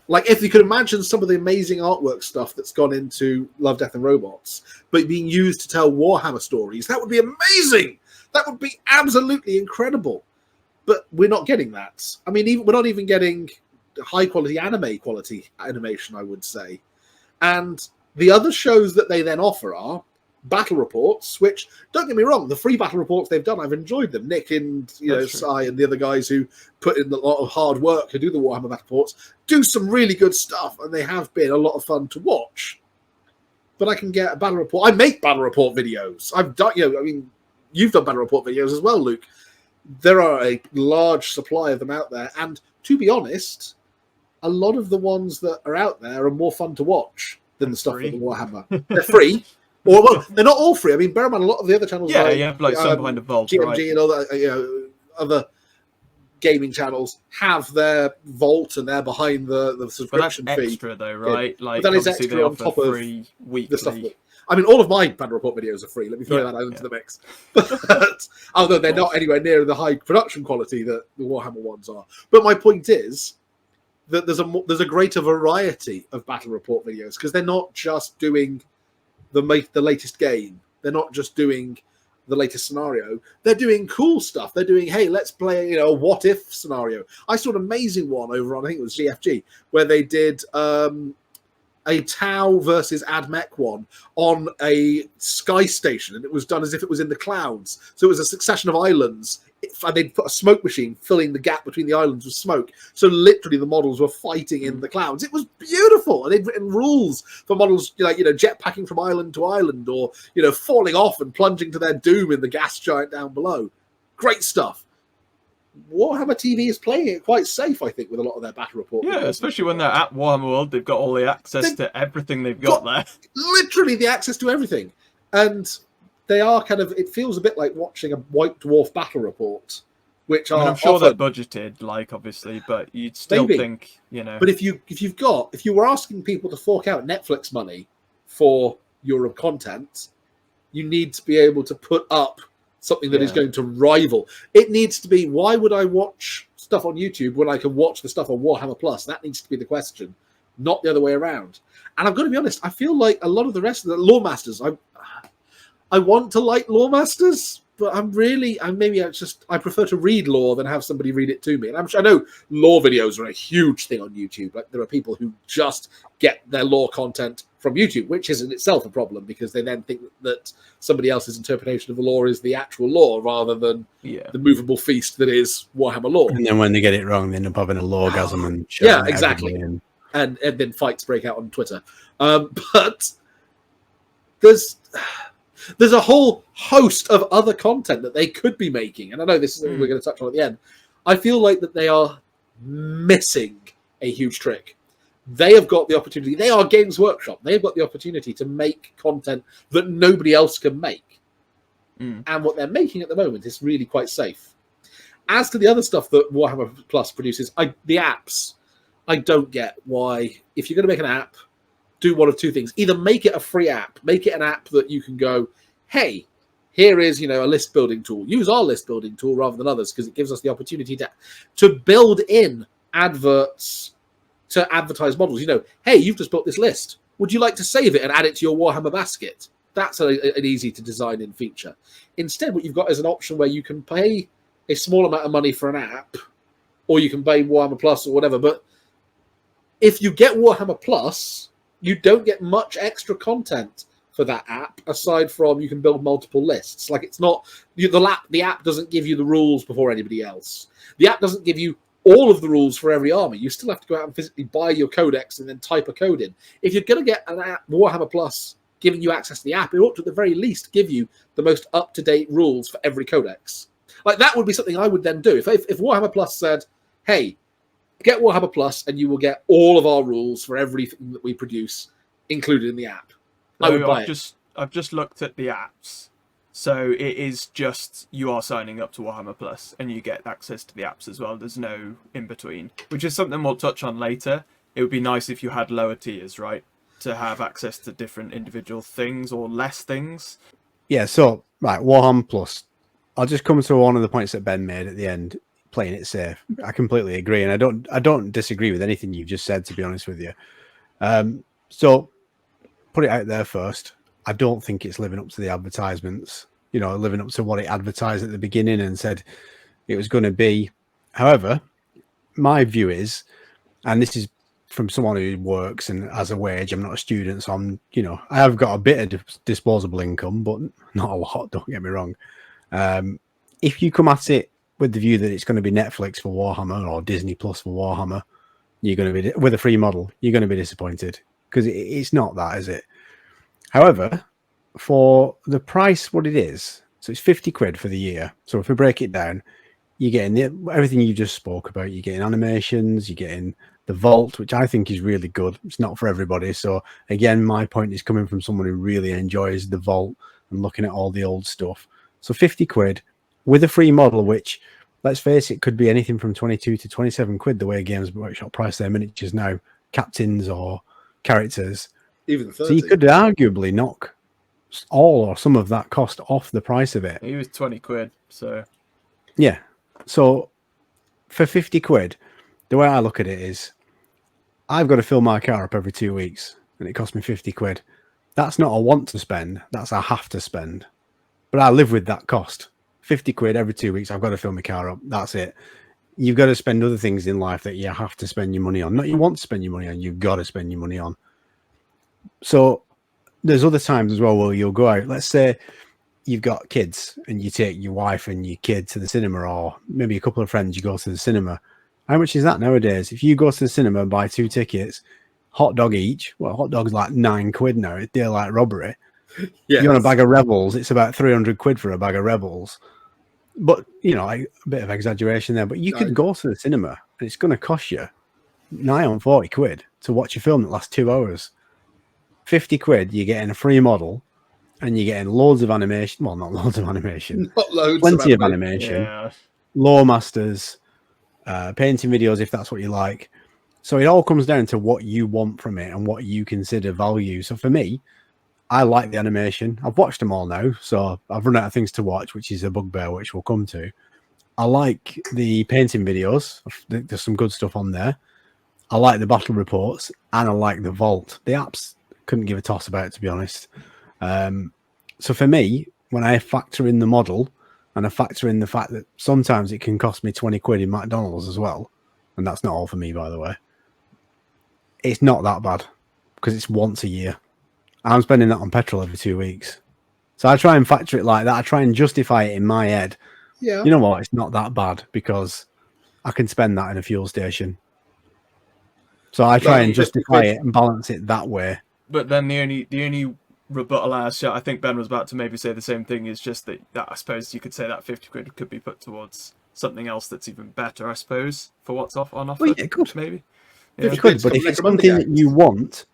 Like, if you could imagine some of the amazing artwork stuff that's gone into Love, Death and Robots, but being used to tell Warhammer stories, that would be amazing. That would be absolutely incredible. But we're not getting that. I mean, we're not even getting high quality animation, I would say. And the other shows that they then offer are battle reports, which, don't get me wrong, the free battle reports they've done, I've enjoyed them. Nick and Sai and the other guys who put in a lot of hard work to do the Warhammer battle reports do some really good stuff, and they have been a lot of fun to watch. But I can get a battle report. I make battle report videos. I've done, I mean, you've done battle report videos as well, Luke. There are a large supply of them out there, and to be honest, a lot of the ones that are out there are more fun to watch than the stuff with the Warhammer. They're free. Or, well, they're not all free. I mean, bear in mind, a lot of the other channels, like some behind the vault, GMG, right? and all that, other gaming channels have their vault and they're behind the subscription but that's fee. Extra though, right? Yeah. Like, but that is extra on top of free weekly. the stuff. I mean, all of my battle report videos are free. Let me throw that out into the mix. But although they're not anywhere near the high production quality that the Warhammer ones are. But my point is that there's a greater variety of battle report videos, because they're not just doing the latest game. They're not just doing the latest scenario. They're doing cool stuff. They're doing, hey, let's play a what if scenario. I saw an amazing one over on, I think it was GFG, where they did a Tau versus AdMech one on a sky station, and it was done as if it was in the clouds. So it was a succession of islands, and they'd put a smoke machine filling the gap between the islands with smoke. So literally the models were fighting in the clouds. It was beautiful. And they'd written rules for models, like, jetpacking from island to island, or, falling off and plunging to their doom in the gas giant down below. Great stuff. Warhammer TV is playing it quite safe, I think, with a lot of their battle report. Yeah, especially when they're at Warhammer World, they've got all the access to everything they've got there. Literally the access to everything. And they are it feels a bit like watching a White Dwarf battle report, which I'm sure they're budgeted, obviously, but you'd still think, But if you were asking people to fork out Netflix money for your content, you need to be able to put up something that is going to rival. It needs to be, why would I watch stuff on YouTube when I can watch the stuff on Warhammer Plus? That needs to be the question, not the other way around. And I'm going to be honest, I feel like a lot of the rest of the Lore Masters, I want to like Lore Masters, but I prefer to read lore than have somebody read it to me. And I know lore videos are a huge thing on YouTube. Like, there are people who just get their lore content from YouTube, which is in itself a problem, because they then think that somebody else's interpretation of the lore is the actual lore rather than the movable feast that is Warhammer lore. And then when they get it wrong, they end up having a loregasm and exactly. And then fights break out on Twitter. But there's a whole host of other content that they could be making. And I know this is something we're going to touch on at the end. I feel like that they are missing a huge trick. They have got the opportunity. They are Games Workshop. They've got the opportunity to make content that nobody else can make. And what they're making at the moment is really quite safe. As to the other stuff that Warhammer Plus produces, the apps, I don't get why, if you're going to make an app do one of two things. Either make it a free app, make it an app that you can go, hey, here is, a list building tool. Use our list building tool rather than others, because it gives us the opportunity to build in adverts to advertise models. Hey, you've just built this list. Would you like to save it and add it to your Warhammer basket? That's an easy to design in feature. Instead, what you've got is an option where you can pay a small amount of money for an app, or you can pay Warhammer Plus or whatever. But if you get Warhammer Plus, you don't get much extra content for that app, aside from you can build multiple lists. Like, it's not the app doesn't give you the rules before anybody else. The app doesn't give you all of the rules for every army. You still have to go out and physically buy your codex and then type a code in. If you're going to get an app, Warhammer Plus, giving you access to the app, it ought to at the very least give you the most up-to-date rules for every codex. Like, that would be something I would then do. If Warhammer Plus said, hey, get Warhammer Plus and you will get all of our rules for everything that we produce included in the app. I would buy it. I've just looked at the apps. So it is just you are signing up to Warhammer Plus and you get access to the apps as well. There's no in between, which is something we'll touch on later. It would be nice if you had lower tiers, right? To have access to different individual things or less things. Yeah, so, right, Warhammer Plus. I'll just come to one of the points that Ben made at the end, playing it safe. I completely agree, and I don't disagree with anything you've just said, to be honest with you. So, put it out there first. I don't think it's living up to the advertisements, living up to what it advertised at the beginning and said it was going to be. However, my view is, and this is from someone who works and has a wage, I'm not a student, so I have got a bit of disposable income, but not a lot, don't get me wrong. If you come at it with the view that it's going to be Netflix for Warhammer or Disney Plus for Warhammer, you're going to be, with a free model, you're going to be disappointed, because it's not that, is it? However, for the price what it is, so it's 50 quid for the year. So if we break it down, you're getting everything you just spoke about. You're getting animations, you're getting the vault, which I think is really good. It's not for everybody. So again, my point is coming from someone who really enjoys the vault and looking at all the old stuff. So 50 quid with a free model, which, let's face it, could be anything from 22 to 27 quid, the way Games Workshop price their miniatures now, captains or characters. Even 30. So you could arguably knock all or some of that cost off the price of it. He was 20 quid, so... Yeah. So for 50 quid, the way I look at it is, I've got to fill my car up every 2 weeks, and it costs me 50 quid. That's not a want to spend, that's a have to spend. But I live with that cost. 50 quid every 2 weeks, I've got to fill my car up. That's it. You've got to spend other things in life that you have to spend your money on. Not you want to spend your money on, you've got to spend your money on. So there's other times as well where you'll go out. Let's say you've got kids and you take your wife and your kid to the cinema, or maybe a couple of friends, you go to the cinema. How much is that nowadays? If you go to the cinema and buy 2 tickets, hot dog each, well, hot dog's like 9 quid now. It's daylight robbery. Yes. You want a bag of Rebels, it's about 300 quid for a bag of Rebels. But, like, a bit of exaggeration there. But you could go to the cinema and it's going to cost you nigh on 40 quid to watch a film that lasts 2 hours. 50 quid, you're getting a free model and you're getting loads of animation. Well, not loads of animation. Not loads. Plenty of animation. Yeah. Lore masters, painting videos if that's what you like. So it all comes down to what you want from it and what you consider value. So for me, I like the animation. I've watched them all now, so I've run out of things to watch, which is a bugbear, which we'll come to. I like the painting videos. There's some good stuff on there. I like the battle reports, and I like the vault. The apps, couldn't give a toss about it, to be honest. So for me, when I factor in the model and I factor in the fact that sometimes it can cost me 20 quid in McDonald's as well, and that's not all for me, by the way, it's not that bad because it's once a year. I'm spending that on petrol every 2 weeks. So I try and factor it like that. I try and justify it in my head. Yeah. You know what? It's not that bad because I can spend that in a fuel station. So I try and justify it and balance it that way. But then the only rebuttal I think Ben was about to maybe say the same thing, is just that I suppose you could say that 50 quid could be put towards something else that's even better, I suppose, for what's on offer. Well, yeah, it could. Maybe. Yeah. It could, but if it's something that you want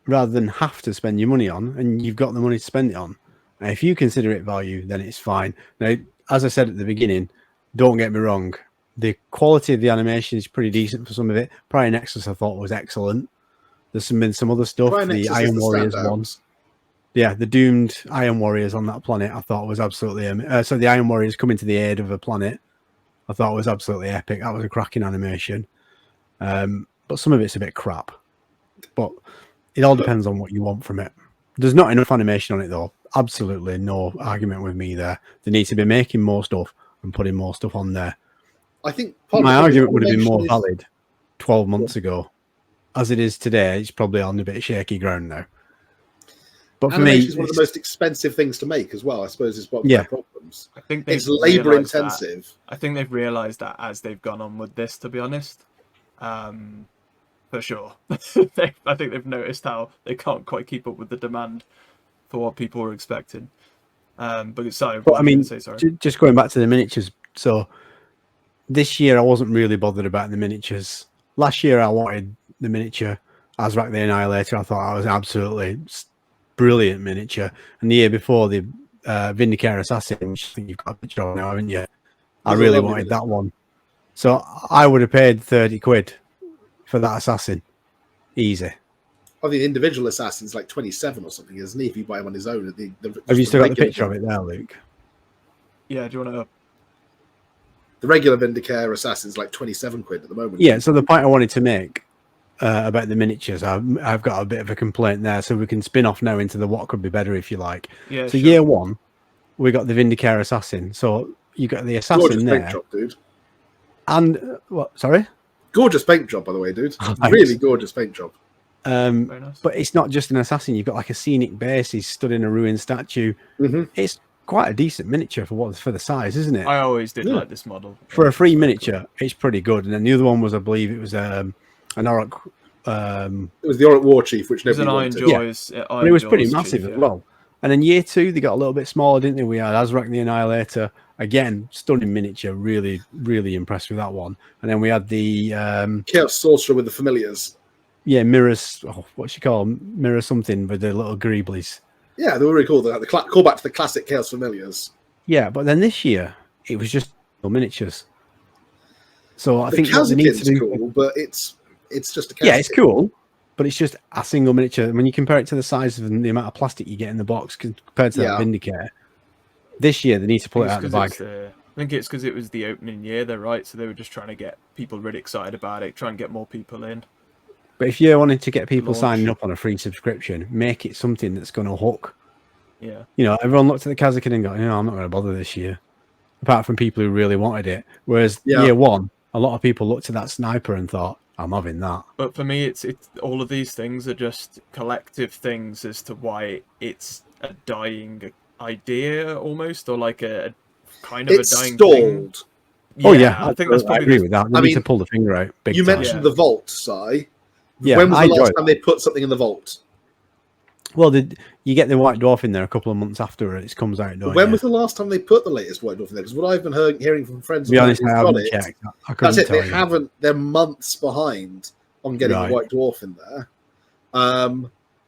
rather than have to spend your money on, and you've got the money to spend it on, and if you consider it value, then it's fine. Now, as I said at the beginning, don't get me wrong, the quality of the animation is pretty decent for some of it. Prime Nexus I thought was excellent. There's been some other stuff. Prime The Nexus is Iron the Warriors standout. one. Yeah, the doomed Iron Warriors on that planet, I thought was absolutely. So the Iron Warriors coming to the aid of a planet, I thought was absolutely epic. That was a cracking animation. But some of it's a bit crap. But it all depends on what you want from it. There's not enough animation on it though. Absolutely no argument with me there. They need to be making more stuff and putting more stuff on there. I think part My of the argument would have been more animation is- valid 12 months ago. As it is today, it's probably on a bit shaky ground now. But for me, Animation is one of the most expensive things to make as well. I suppose is one of Yeah. their problems. I think It's they've labor realised that. intensive. I think they've realised that as they've gone on with this, to be honest. For sure. I think they've noticed how they can't quite keep up with the demand for what people were expecting. But sorry, But what I were you mean, gonna say, sorry. just going back to the miniatures. So this year, I wasn't really bothered about the miniatures. Last year, I wanted the miniature Azrak the Annihilator. I thought I was absolutely brilliant miniature. And the year before, the Vindicator Assassin, which I think you've got a picture of now, haven't you? I Those are really lovely wanted miniatures. that one. So I would have paid 30 quid for that assassin. Easy. I think the individual assassin's like 27 or something, isn't he? If you buy him on his own. Have you still got the regular picture of it there, Luke? Yeah, do you want to? The regular Vindicator assassin's like 27 quid at the moment. Yeah, so the point I wanted to make about the miniatures, I've got a bit of a complaint there, so we can spin off now into the what could be better if you like. Yeah. So sure. year one, we got the Vindicator Assassin. So you got the assassin Gorgeous paint there. job, dude. And what? Sorry? Gorgeous paint job, by the way, dude. Oh, thanks. Really gorgeous paint job. Very nice. But it's not just an assassin. You've got like a scenic base. He's stood in a ruined statue. Mm-hmm. It's quite a decent miniature for the size, isn't it? I always did Yeah. like this model. For a free It's very miniature, it's pretty good. And then the other one was, I believe, it was an Orc. It was the Orc War Chief, which Cool. It was nobody an Iron wanted. Jaws. But it was pretty Jaws massive chief, as yeah. well. And then year two, they got a little bit smaller, didn't they? We had Azrak the Annihilator. Again, stunning miniature. Really, really impressed with that one. And then we had the Chaos Sorcerer with the Familiars. mirrors. Oh, what's she called? Mirror something with the little greeblies. Yeah, they were really cool. The call back to the classic Chaos Familiars. Yeah, but then this year it was just miniatures. So I The think what they need to Kazakin's do. cool, but it's just a Kazakin. Yeah, it's cool, but it's just a single miniature. When you compare it to the size of the amount of plastic you get in the box compared to Yeah. that Vindicator, this year they need to pull it I out of think the it's bag. 'cause I think it's because it was the opening year, though, right? So they were just trying to get people really excited about it, try and get more people in. But if you're wanting to get people Launch. signing up on a free subscription, make it something that's going to hook. Yeah. You know, everyone looked at the Kazakin and got, I'm not going to bother this year. Apart from people who really wanted it. Whereas Yeah. year one, a lot of people looked at that sniper and thought, I'm having that. But for me, it's all of these things are just collective things as to why it's a dying idea almost, or like a kind of It's a dying thing. stalled. Oh yeah, I think that's I probably agree the- with that. They I need mean, to pull the finger out. Big You time. mentioned Yeah. the vault, Si. Yeah, When was I the last enjoyed time they put something in the vault? Well, you get the White Dwarf in there a couple of months after it comes out. Don't When you? was the last time they put the latest White Dwarf in there? Because what I've been hearing from friends To be of mine honest, who've I got haven't it, checked. I couldn't that's it. tell They you. haven't. They're months behind on getting Right. the White Dwarf in there.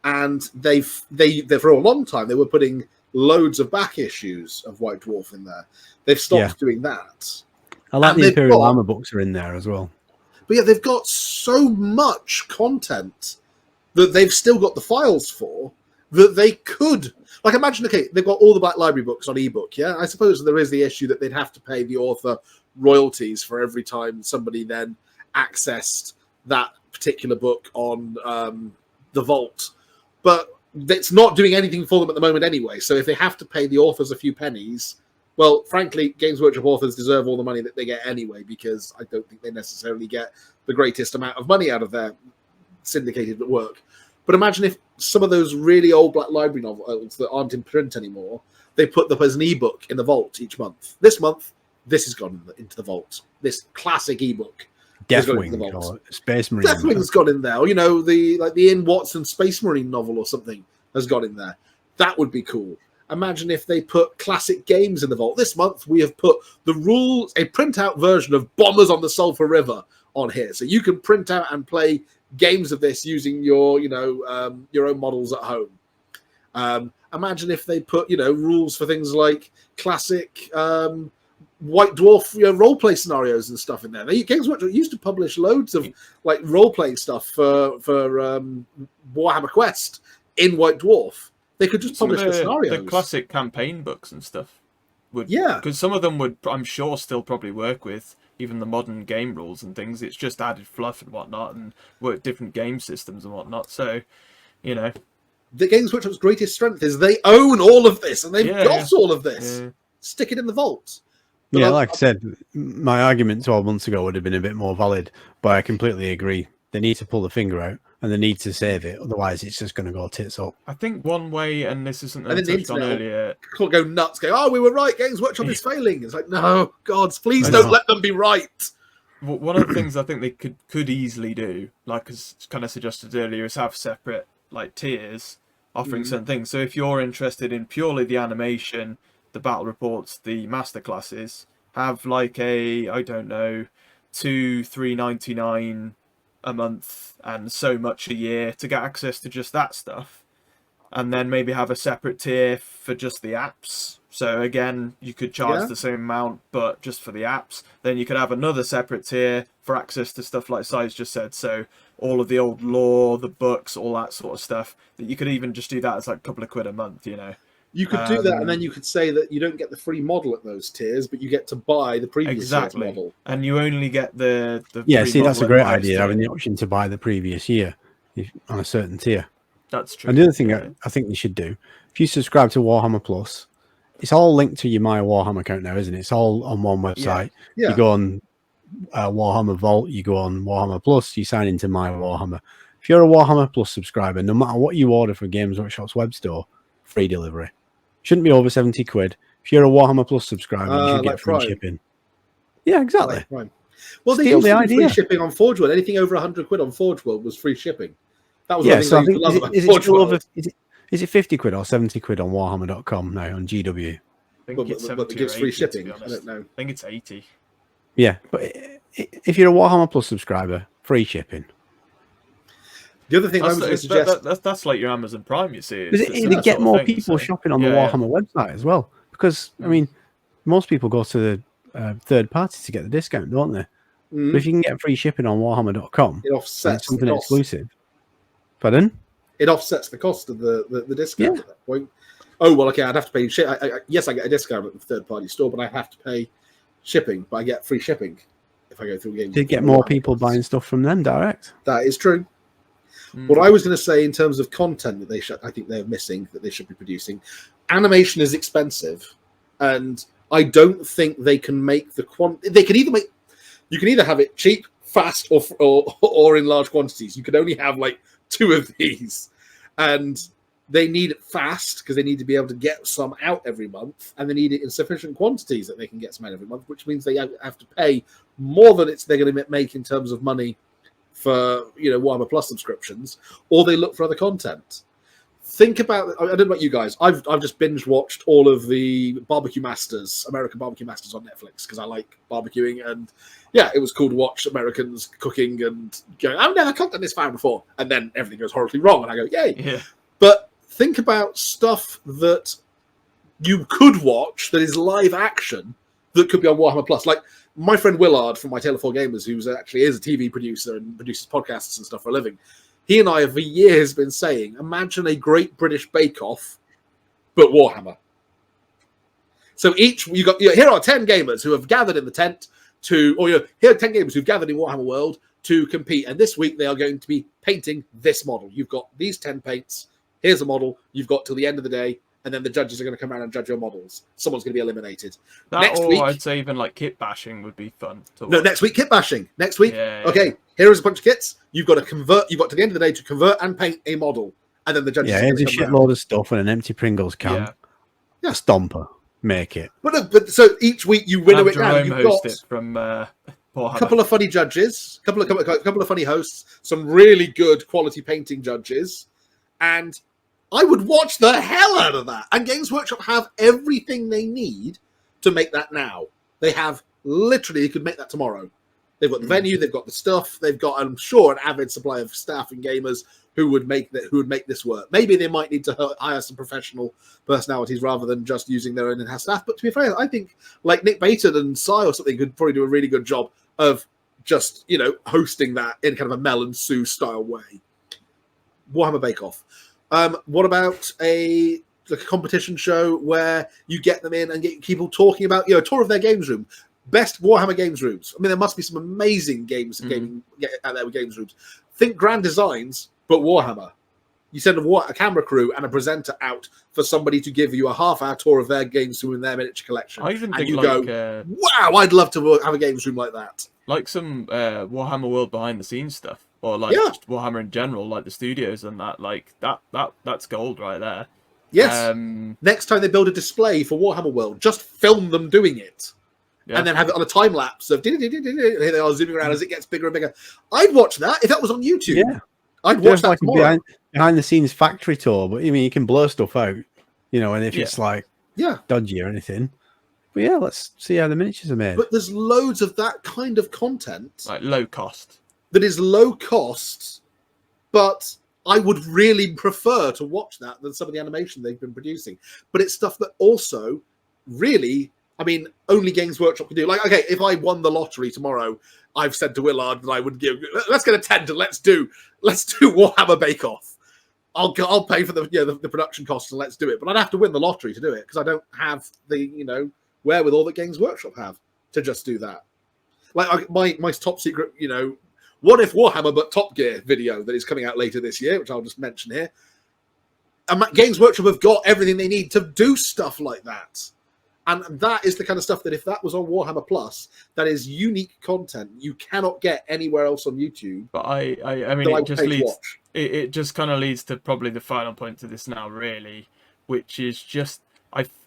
And they've for a long time they were putting loads of back issues of White Dwarf in there. They've stopped doing that. I like and the they've Imperial got- Armor books are in there as well. But yeah, they've got so much content that they've still got the files for that they could. Like, imagine, okay, they've got all the Black Library books on ebook, yeah? I suppose there is the issue that they'd have to pay the author royalties for every time somebody then accessed that particular book on the vault. But it's not doing anything for them at the moment anyway. So if they have to pay the authors a few pennies, well, frankly, Games Workshop authors deserve all the money that they get anyway, because I don't think they necessarily get the greatest amount of money out of their syndicated work. But imagine if some of those really old Black Library novels that aren't in print anymore, they put them as an ebook in the vault each month. This month, this has gone into the vault. This classic ebook. has gone into the Deathwing vault. or Space Marine. Deathwing's got in there. Or, you know, the Ian Watson Space Marine novel or something has got in there. That would be cool. Imagine if they put classic games in the vault. This month, we have put the rules, a printout version of Bombers on the Sulphur River on here. So you can print out and play games of this using your, your own models at home. Imagine if they put, rules for things like classic White Dwarf role-play scenarios and stuff in there. Games Workshop used to publish loads of like role-playing stuff for Warhammer Quest in White Dwarf. They could just publish the scenarios. The classic campaign books and stuff would, yeah, because some of them would, I'm sure, still probably work with even the modern game rules and things. It's just added fluff and whatnot, and work different game systems and whatnot. So, you know, the Games Workshop's greatest strength is they own all of this, and they've got all of this. Yeah. Stick it in the vault. But yeah, like I said, my argument 12 months ago would have been a bit more valid, but I completely agree. They need to pull the finger out, and they need to save it. Otherwise, it's just going to go tits up. I think one way, and this isn't I touched on earlier, people go nuts, go, "Oh, we were right. Games Workshop is failing." It's like, no, gods, please don't let them be right. One of the things I think they could easily do, like as kind of suggested earlier, is have separate like tiers offering certain things. So if you're interested in purely the animation, the battle reports, the masterclasses, have like a, I don't know, $2-3.99 a month and so much a year to get access to just that stuff, and then maybe have a separate tier for just the apps. So again, you could charge the same amount but just for the apps. Then you could have another separate tier for access to stuff like Si's just said, so all of the old lore, the books, all that sort of stuff, that you could even just do that as like a couple of quid a month, you know. You could do that, and then you could say that you don't get the free model at those tiers, but you get to buy the previous year's model. And you only get the yeah, see, that's a great idea, having the option to buy the previous year on a certain tier. That's true. And the other thing I think you should do, if you subscribe to Warhammer Plus, it's all linked to your My Warhammer account now, isn't it? It's all on one website. Yeah. You go on Warhammer Vault, you go on Warhammer Plus, you sign into My Warhammer. If you're a Warhammer Plus subscriber, no matter what you order for Games Workshop's web store, free delivery. Shouldn't be over 70 quid. If you're a Warhammer Plus subscriber, you should get free shipping. Yeah, exactly. Right. Well, they used to do free shipping on Forge World. Anything over 100 quid on Forge World was free shipping. That was so I think is it 50 quid or 70 quid on Warhammer.com now on GW? I think it's 70 it gives free shipping. I don't know. I think it's 80. Yeah, but if you're a Warhammer Plus subscriber, free shipping. The other thing I was going to suggest... That's like your Amazon Prime, you see. It'd get more people shopping on the Warhammer website as well. Because, I mean, most people go to the third party to get the discount, don't they? But if you can get free shipping on Warhammer.com, it offsets something exclusive. Pardon? It offsets the cost of the discount at that point. Oh, well, okay, I'd have to pay yes, I get a discount at the third-party store, but I have to pay shipping, but I get free shipping if I go through games. To get more people buying stuff from them direct. That is true. What I was going to say in terms of content that I think they're missing, that they should be producing, animation is expensive, and I don't think they can make the they can either make, you can either have it cheap, fast, or in large quantities. You can only have like 2 of these, and they need it fast because they need to be able to get some out every month, and they need it in sufficient quantities that they can get some out every month, which means they have to pay more than they're going to make in terms of money for Warhammer Plus subscriptions, or they look for other content. Think about, I don't know about you guys, I've just binge watched all of the Barbecue Masters, American Barbecue Masters on Netflix because I like barbecuing, and yeah, it was cool to watch Americans cooking and going, oh no, I can't done this far before, and then everything goes horribly wrong and I go, yay. Yeah. But think about stuff that you could watch that is live action that could be on Warhammer Plus. Like my friend Willard from My Tale of Four Gamers, who actually is a TV producer and produces podcasts and stuff for a living, he and I have for years been saying, imagine a Great British Bake Off, but Warhammer. So here are 10 gamers who have gathered in the tent here are 10 gamers who've gathered in Warhammer World to compete, and this week they are going to be painting this model. You've got these 10 paints. Here's a model. You've got till the end of the day, and then the judges are going to come around and judge your models. Someone's going to be eliminated. Next week, I'd say even like kit bashing would be fun. No, next week kit bashing. Next week, okay. Here is a bunch of kits. You've got to convert. You've got to the end of the day to convert and paint a model, and then the judges. Yeah, here's a shitload of stuff and an empty Pringles can. Yeah, Stomper, make it. But so each week you winnow it down. You've got it from a couple of funny judges, couple of funny hosts, some really good quality painting judges, and I would watch the hell out of that. And Games Workshop have everything they need to make that now. They have literally, you could make that tomorrow. They've got the venue, they've got the stuff, they've got, I'm sure, an avid supply of staff and gamers who would make this work. Maybe they might need to hire some professional personalities rather than just using their own in-house staff. But to be fair, I think like Nick Baton and Sai or something could probably do a really good job of just, hosting that in kind of a Mel and Sue style way. Warhammer Bake Off. What about a competition show where you get them in and get people talking about, a tour of their games room? Best Warhammer games rooms. I mean, there must be some amazing games gaming out there with games rooms. Think Grand Designs, but Warhammer. You send a camera crew and a presenter out for somebody to give you a half-hour tour of their games room and their miniature collection. I even and think you like, go, wow, I'd love to have a games room like that. Like some Warhammer World behind the scenes stuff, or like just Warhammer in general, like the studios and that. Like that's gold right there. Yes. Next time they build a display for Warhammer World, just film them doing it. Yeah. And then have it on a time lapse of here they are zooming around as it gets bigger and bigger. I'd watch that if that was on YouTube. Yeah, I'd watch that tomorrow. Behind the scenes factory tour, but I mean you can blur stuff out, and if it's like dodgy or anything. But yeah, let's see how the miniatures are made. But there's loads of that kind of content, like low cost, that is low cost, but I would really prefer to watch that than some of the animation they've been producing. But it's stuff that also really, I mean, only Games Workshop can do. Like, okay, if I won the lottery tomorrow, I've said to Willard that I would let's get a tent and let's do Warhammer Bake Off. I'll pay for the production costs and let's do it. But I'd have to win the lottery to do it because I don't have the wherewithal that Games Workshop have to just do that. Like my top secret, what if Warhammer but Top Gear video that is coming out later this year, which I'll just mention here. And Games Workshop have got everything they need to do stuff like that. And that is the kind of stuff that if that was on Warhammer Plus, that is unique content you cannot get anywhere else on YouTube. But I mean, it just kind of leads to probably the final point to this now, really, which is just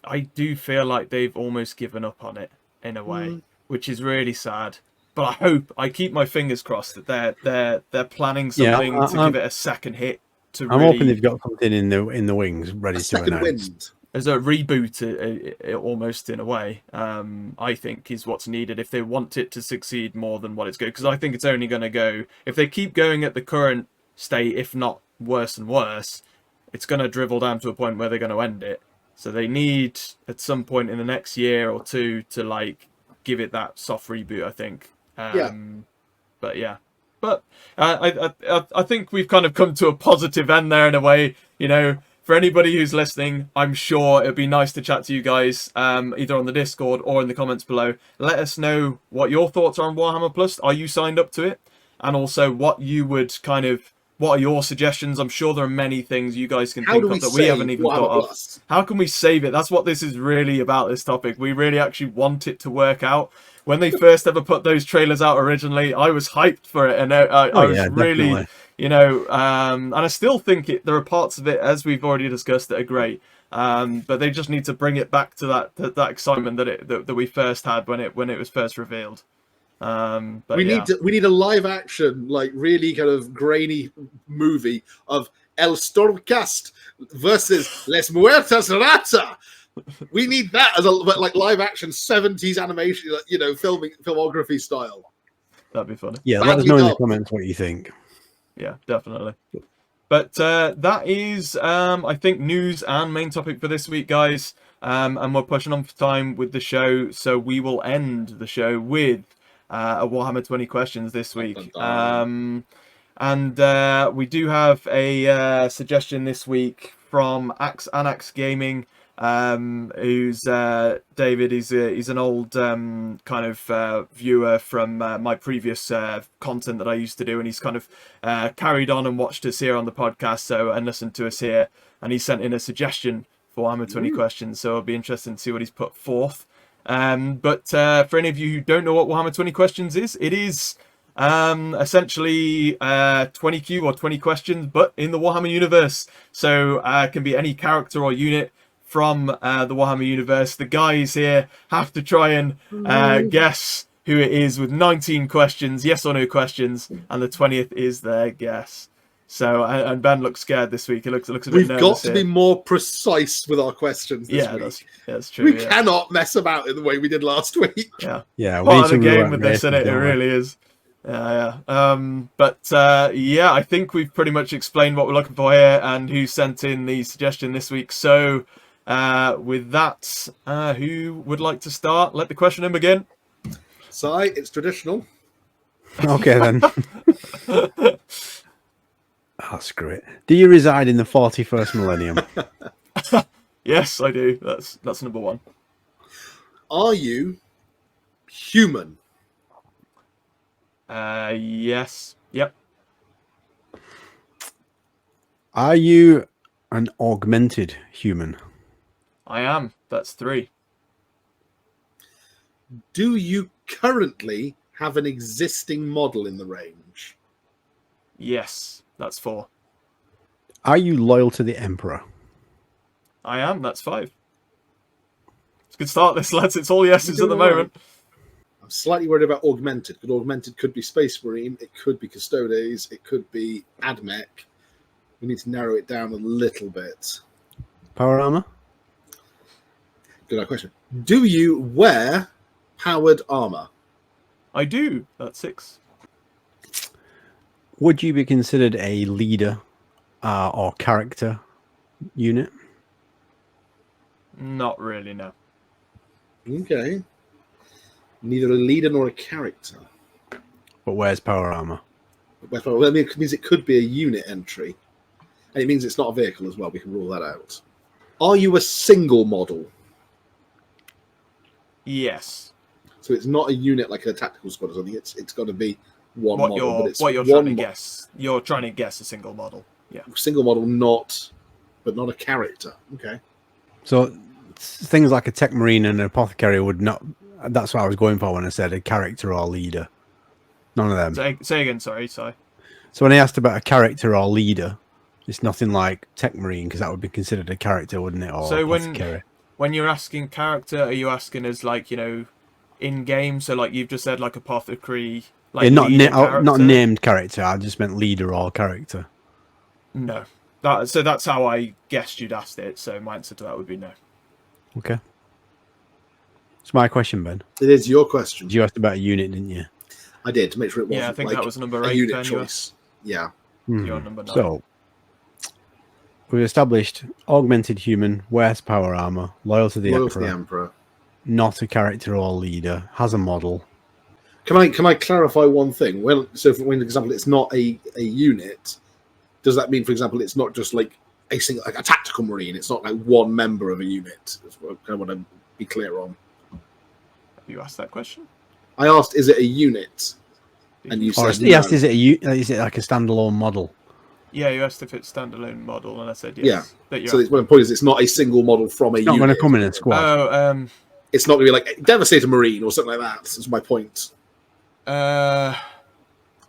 I do feel like they've almost given up on it in a way, which is really sad. But I keep my fingers crossed that they're planning something to give it a second hit. I'm hoping they've got something in the wings ready to announce. Wind. As a reboot, almost in a way, I think is what's needed if they want it to succeed more than what it's going. Because I think it's only going to go, if they keep going at the current state, if not worse and worse, it's going to dribble down to a point where they're going to end it. So they need at some point in the next year or two to give it that soft reboot, I think. But I think we've kind of come to a positive end there in a way, For anybody who's listening, I'm sure it'd be nice to chat to you guys, either on the Discord or in the comments below. Let us know what your thoughts are on Warhammer Plus. Are you signed up to it? And also what you would what are your suggestions? I'm sure there are many things you guys can think of that we haven't even thought of. How can we save it? That's what this is really about, this topic. We really actually want it to work out. When they first ever put those trailers out originally, I was hyped for it. And I was really... Definitely. And I still think there are parts of it, as we've already discussed, that are great. But they just need to bring it back to that excitement that we first had when it was first revealed. But we need a live action, really kind of grainy movie of El Stormcast versus Les Muertas Rata. We need that as a live action 70s animation, filmography style. That'd be funny. Yeah, let us know in the comments what you think. Yeah, definitely. But that is, I think, news and main topic for this week, guys. And we're pushing on for time with the show, so we will end the show with a Warhammer 20 questions this week. And we do have a suggestion this week from Anax Gaming. Who's David? He's an old kind of viewer from my previous content that I used to do, and he's kind of carried on and watched us here on the podcast, and listened to us here, and he sent in a suggestion for Warhammer 20 questions, so it'll be interesting to see what he's put forth. But for any of you who don't know what Warhammer 20 questions is, it is essentially 20Q or 20 questions, but in the Warhammer universe. So it can be any character or unit from the Warhammer universe. The guys here have to try and guess who it is with 19 questions, yes or no questions, and the 20th is their guess. So, and Ben looks scared this week. He looks a bit We've nervous got to here. be more precise with our questions this week. That's true. We cannot mess about in the way we did last week. Yeah. Yeah, we Part need of the to game rewrite with this in races, it, it don't we? really is. Yeah. Yeah, I think we've pretty much explained what we're looking for here and who sent in the suggestion this week. So, with that, who would like to start? Let the question in begin. Si, it's traditional. Okay, then. Oh, screw it. Do you reside in the 41st millennium? Yes, I do. That's number one. Are you human? Yes. Yep. Are you an augmented human? I am. That's 3. Do you currently have an existing model in the range? Yes. That's 4. Are you loyal to the Emperor? I am. That's 5. It's a good start, this, lads. It's all yeses at the moment. I'm slightly worried about augmented. But augmented could be Space Marine, it could be Custodes, it could be AdMech. We need to narrow it down a little bit. Power armor? Good question. Do you wear powered armor? I do. That's 6. Would you be considered a leader or character unit? Not really, no. Okay. Neither a leader nor a character. But where's power armor? Well, I mean, it means it could be a unit entry. And it means it's not a vehicle as well. We can rule that out. Are you a single model? Yes. So it's not a unit like a tactical squad or something. It's got to be one What model. But it's you're trying to guess. You're trying to guess a single model. Yeah. Single model, but not a character. Okay. So things like a tech marine and an apothecary would not. That's what I was going for when I said a character or leader. None of them. Say again. Sorry. So when I asked about a character or leader, it's nothing like tech marine because that would be considered a character, wouldn't it? Or so apothecary. when you're asking character, are you asking as like, in game? So like you've just said like apothecary. Like Yeah, not character? named character. I just meant leader or character. No. So that's how I guessed you'd asked it. So my answer to that would be no. Okay. It's my question, Ben. It is your question. You asked about a unit, didn't you? I did to make sure it wasn't. Yeah, I think like that was number a 8. unit Ben, choice. Yeah. You're number 9. So we've established augmented human, wears power armor, loyal to the Emperor, not a character or leader, has a model. Can I clarify one thing? When for example, it's not a unit. Does that mean, for example, it's not just like a single, like a tactical marine? It's not like one member of a unit. That's what I want to be clear on. You asked that question? I asked, is it a unit? And you said He asked, is it like a standalone model? Yeah, you asked if it's standalone model, and I said yes. Yeah. So the point is, it's not a single model from a unit. Not going to come in a squad. Oh, it's not going to be like Devastator Marine or something like that. That's my point.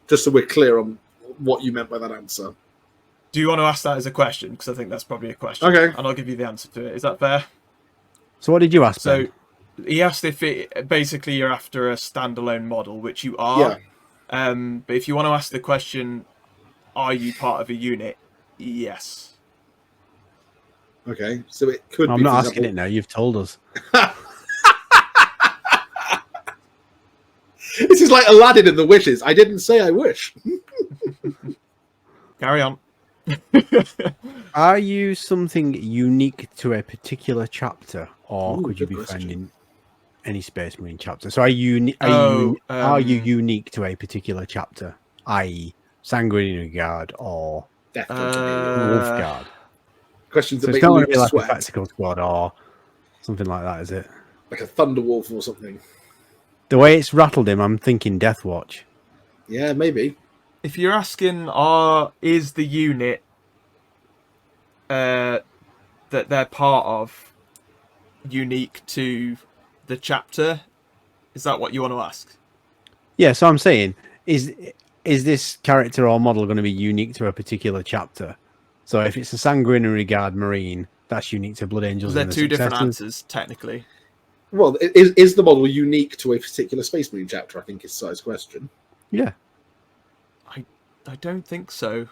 Just so we're clear on what you meant by that answer. Do you want to ask that as a question? Because I think that's probably a question. Okay. And I'll give you the answer to it. Is that fair? So what did you ask? So Ben? he asked if it basically you're after a standalone model, which you are. Yeah. But if you want to ask the question, are you part of a unit? Yes. Okay. So it could. I'm be, not asking it now. You've told us. This is like Aladdin and the wishes. I didn't say I wish. Carry on. Are you something unique to a particular chapter, or Ooh, could you good be question. found in any Space Marine chapter? So are you unique to a particular chapter, i.e., Sanguinary Guard or Death Wolf Guard? Questions So that it's make not going Luke to be like sweat, a tactical squad or something like that, is it? like a Thunderwolf or something. The way it's rattled him, I'm thinking Death Watch. Yeah, maybe. If you're asking, is the unit that they're part of unique to the chapter? Is that what you want to ask? Yeah, so I'm saying, is this character or model going to be unique to a particular chapter? So if it's a Sanguinary Guard Marine, that's unique to Blood Angels. They're and the two different Successors. answers, technically. Well, is the model unique to a particular Space Marine chapter? I think is Si's question. Yeah. I don't think so.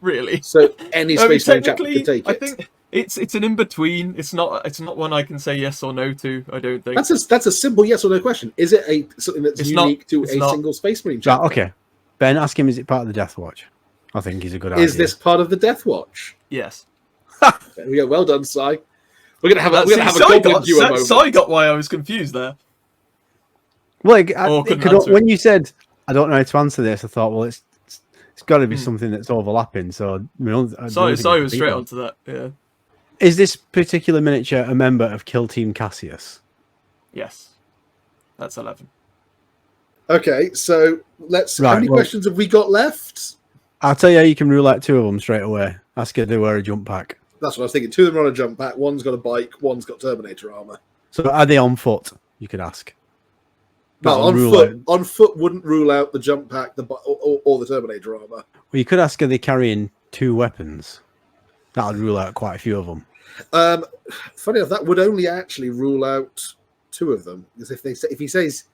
really. So any I mean, Space Marine chapter technically, could take it. I think it's an in between. It's not one I can say yes or no to. I don't think. That's a simple yes or no question. Is it something that's It's not- unique to it's a not. single Space Marine Right, chapter? okay. Ben, ask him, is it part of the Death Watch? I think he's a good idea. Is this part of the Death Watch? Yes. There we go. Well done, Si. We're gonna have a See, Goblin Duo moment. Sai got why I was confused there. Well, Couldn't answer when you said, I don't know how to answer this, I thought, well, it's got to be something that's overlapping. So, Sai was straight onto that. Yeah. Is this particular miniature a member of Kill Team Cassius? Yes. That's 11. Okay, so let's. How many questions have we got left? I'll tell you how you can rule out 2 of them straight away. Ask her to wear a jump pack. That's what I was thinking. 2 of them are on a jump pack. One's got a bike. One's got Terminator armor. So are they on foot? You could ask. No, on foot wouldn't rule out the jump pack, or the Terminator armor. Well, you could ask, are they carrying 2 weapons? That would rule out quite a few of them. Funny enough, that would only actually rule out 2 of them. Because if he says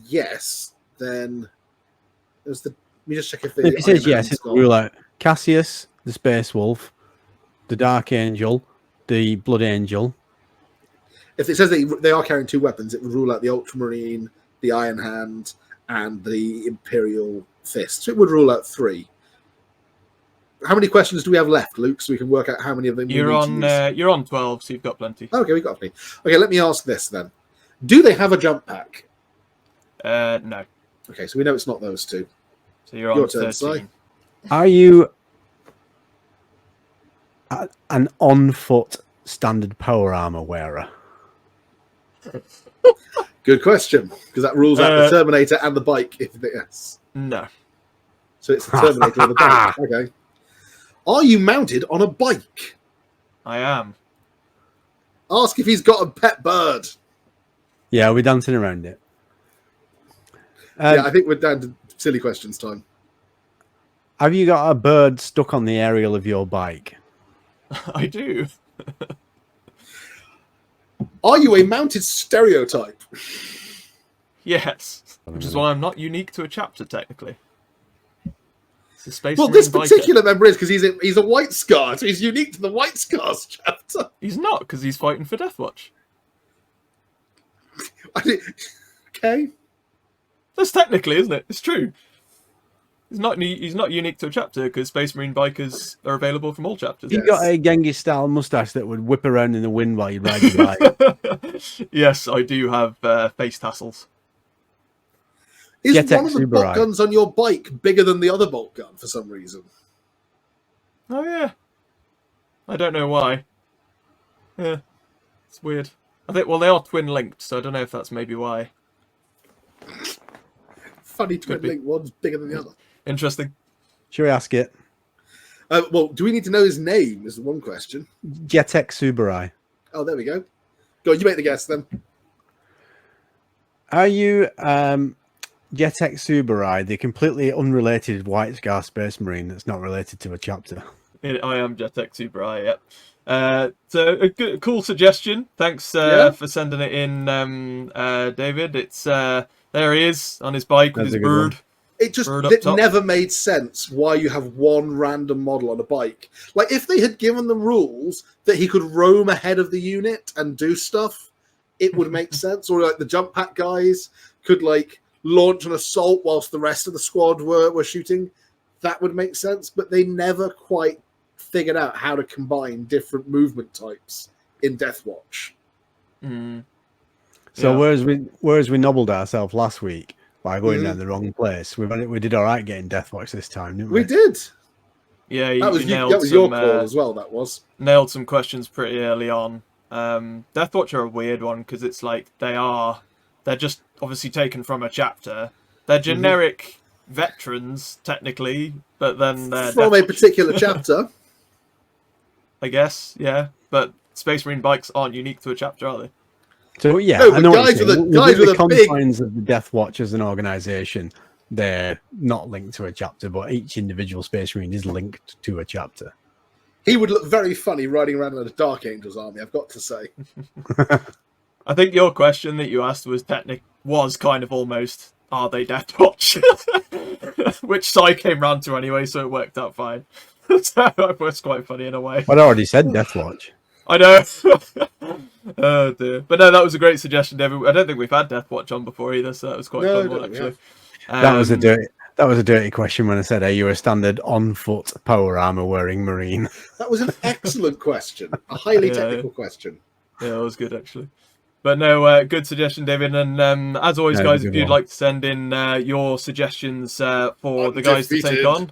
yes, then there's the. Let me just check if If he says yes, it will rule out Cassius, the Space Wolf, the Dark Angel, the Blood Angel. If it says that they are carrying 2 weapons, it would rule out the Ultramarine, the Iron Hand, and the Imperial Fist. So it would rule out 3. How many questions do we have left, Luke, so we can work out how many of them You're on 12, so you've got plenty. Okay, we've got plenty. Okay, let me ask this then. Do they have a jump pack? No. Okay, so we know it's not those 2. So you're on Your turn, 13. Are you an on-foot standard power armor wearer? Good question, because that rules out the Terminator and the bike. Yes. No. So it's the Terminator and the bike. Okay. Are you mounted on a bike? I am. Ask if he's got a pet bird. Yeah, we're dancing around it. Yeah, I think we're down to silly questions time. Have you got a bird stuck on the aerial of your bike? I do. Are you a mounted stereotype? Yes. Which is why I'm not unique to a chapter, technically. It's a Space Well, Marine this biker. particular member is because he's a White Scar, so he's unique to the White Scars chapter. He's not, because he's fighting for Deathwatch. Okay. That's technically, isn't it? It's true. He's not unique to a chapter, because Space Marine bikers are available from all chapters. You got a Genghis-style mustache that would whip around in the wind while you ride your bike. Yes, I do have face tassels. Is Jetex one of the Subaru. bolt guns on your bike bigger than the other bolt gun for some reason? Oh, yeah. I don't know why. Yeah. It's weird. I think, well, they are twin-linked, so I don't know if that's maybe why. Funny twin link, one's bigger than the other. Interesting. Should we ask it? Well, do we need to know his name is the one question. Jetex Subaru. Oh, there we go. Go on, you make the guess then. Are you Jetex Subaru, the completely unrelated White Scar Space Marine that's not related to a chapter? I am Jetex Super, yep. So a cool suggestion. Thanks for sending it in, David. It's there he is on his bike with his bird. It never made sense why you have one random model on a bike. Like, if they had given them rules that he could roam ahead of the unit and do stuff, it would make sense. Or like the jump pack guys could like launch an assault whilst the rest of the squad were shooting. That would make sense, but they never quite figured out how to combine different movement types in Deathwatch. So whereas we nobbled ourselves last week by going down the wrong place, we did all right getting Deathwatch this time, didn't we? We did. Yeah, that was your call as well. That was nailed some questions pretty early on. Deathwatch are a weird one because it's like they're just obviously taken from a chapter. They're generic veterans technically, but then they're from a particular chapter. I guess, yeah. But Space Marine bikes aren't unique to a chapter, are they? So yeah, no, I know guys with the confines of the Deathwatch as an organisation, they're not linked to a chapter, but each individual Space Marine is linked to a chapter. He would look very funny riding around in a Dark Angels army, I've got to say. I think your question that you asked was kind of almost are they Deathwatch? Which side came round to anyway, so it worked out fine. So it was quite funny in a way. But I already said Deathwatch. I know. Oh dear. But no, that was a great suggestion, David. I don't think we've had Deathwatch on before either, so that was quite fun one actually. That was a dirty question when I said, "Are you a standard on-foot power armor wearing Marine?" That was an excellent question, a highly technical question. Yeah, it was good actually. But no, good suggestion, David. And as always, guys, if you'd like to send in your suggestions for the guys to take on,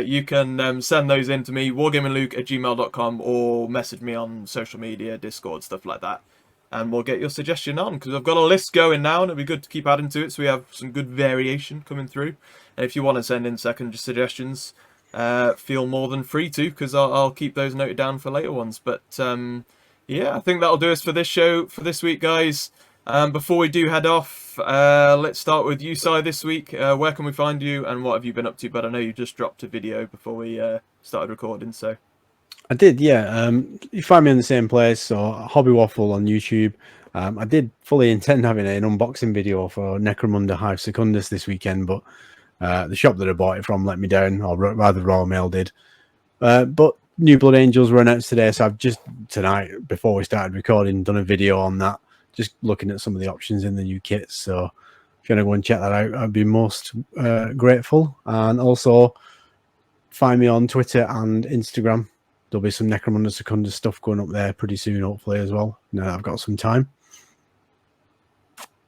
you can send those in to me, wargamingluke@gmail.com, or message me on social media, Discord, stuff like that. And we'll get your suggestion on, because I've got a list going now, and it'll be good to keep adding to it, so we have some good variation coming through. And if you want to send in second suggestions, feel more than free to, because I'll keep those noted down for later ones. But yeah, I think that'll do us for this show for this week, guys. Before we do head off, let's start with you, Si, this week. Where can we find you, and what have you been up to? But I know you just dropped a video before we started recording, so... I did, yeah. You find me in the same place, so Hobby Waffle on YouTube. I did fully intend having an unboxing video for Necromunda Hive Secundus this weekend, but the shop that I bought it from let me down, or rather Royal Mail did. But New Blood Angels were announced today, so I've just tonight, before we started recording, done a video on that, just looking at some of the options in the new kits. So if you want to go and check that out, I'd be most grateful. And also find me on Twitter and Instagram. There'll be some Necromunda Secundus stuff going up there pretty soon, hopefully, as well. Now that I've got some time.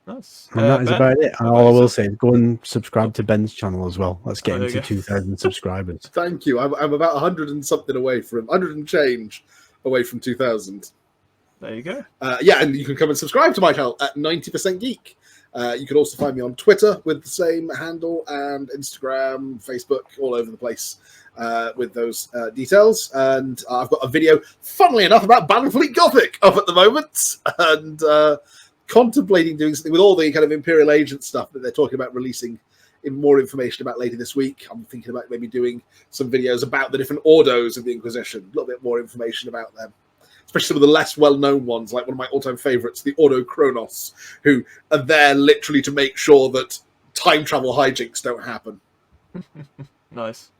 Nice. And that is Ben, about it. And all I will say is go and subscribe to Ben's channel as well. Let's get him to 2,000 subscribers. Thank you. I'm about 100 and something away from 100 and change away from 2,000. There you go. Yeah, and you can come and subscribe to my channel at 90% Geek. You can also find me on Twitter with the same handle, and Instagram, Facebook, all over the place with those details. And I've got a video, funnily enough, about Battlefleet Gothic up at the moment, and contemplating doing something with all the kind of Imperial Agent stuff that they're talking about releasing more information about later this week. I'm thinking about maybe doing some videos about the different ordos of the Inquisition, a little bit more information about them. Especially some of the less well-known ones, like one of my all-time favourites, the Ordo Kronos, who are there literally to make sure that time travel hijinks don't happen. Nice.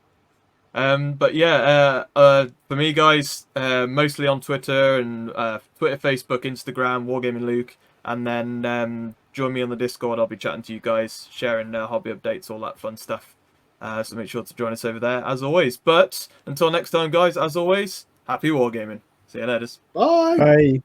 But yeah, for me, guys, mostly on Twitter and Twitter, Facebook, Instagram, Wargaming Luke, and then join me on the Discord. I'll be chatting to you guys, sharing hobby updates, all that fun stuff. So make sure to join us over there, as always. But until next time, guys, as always, happy wargaming. See you later. Bye. Bye.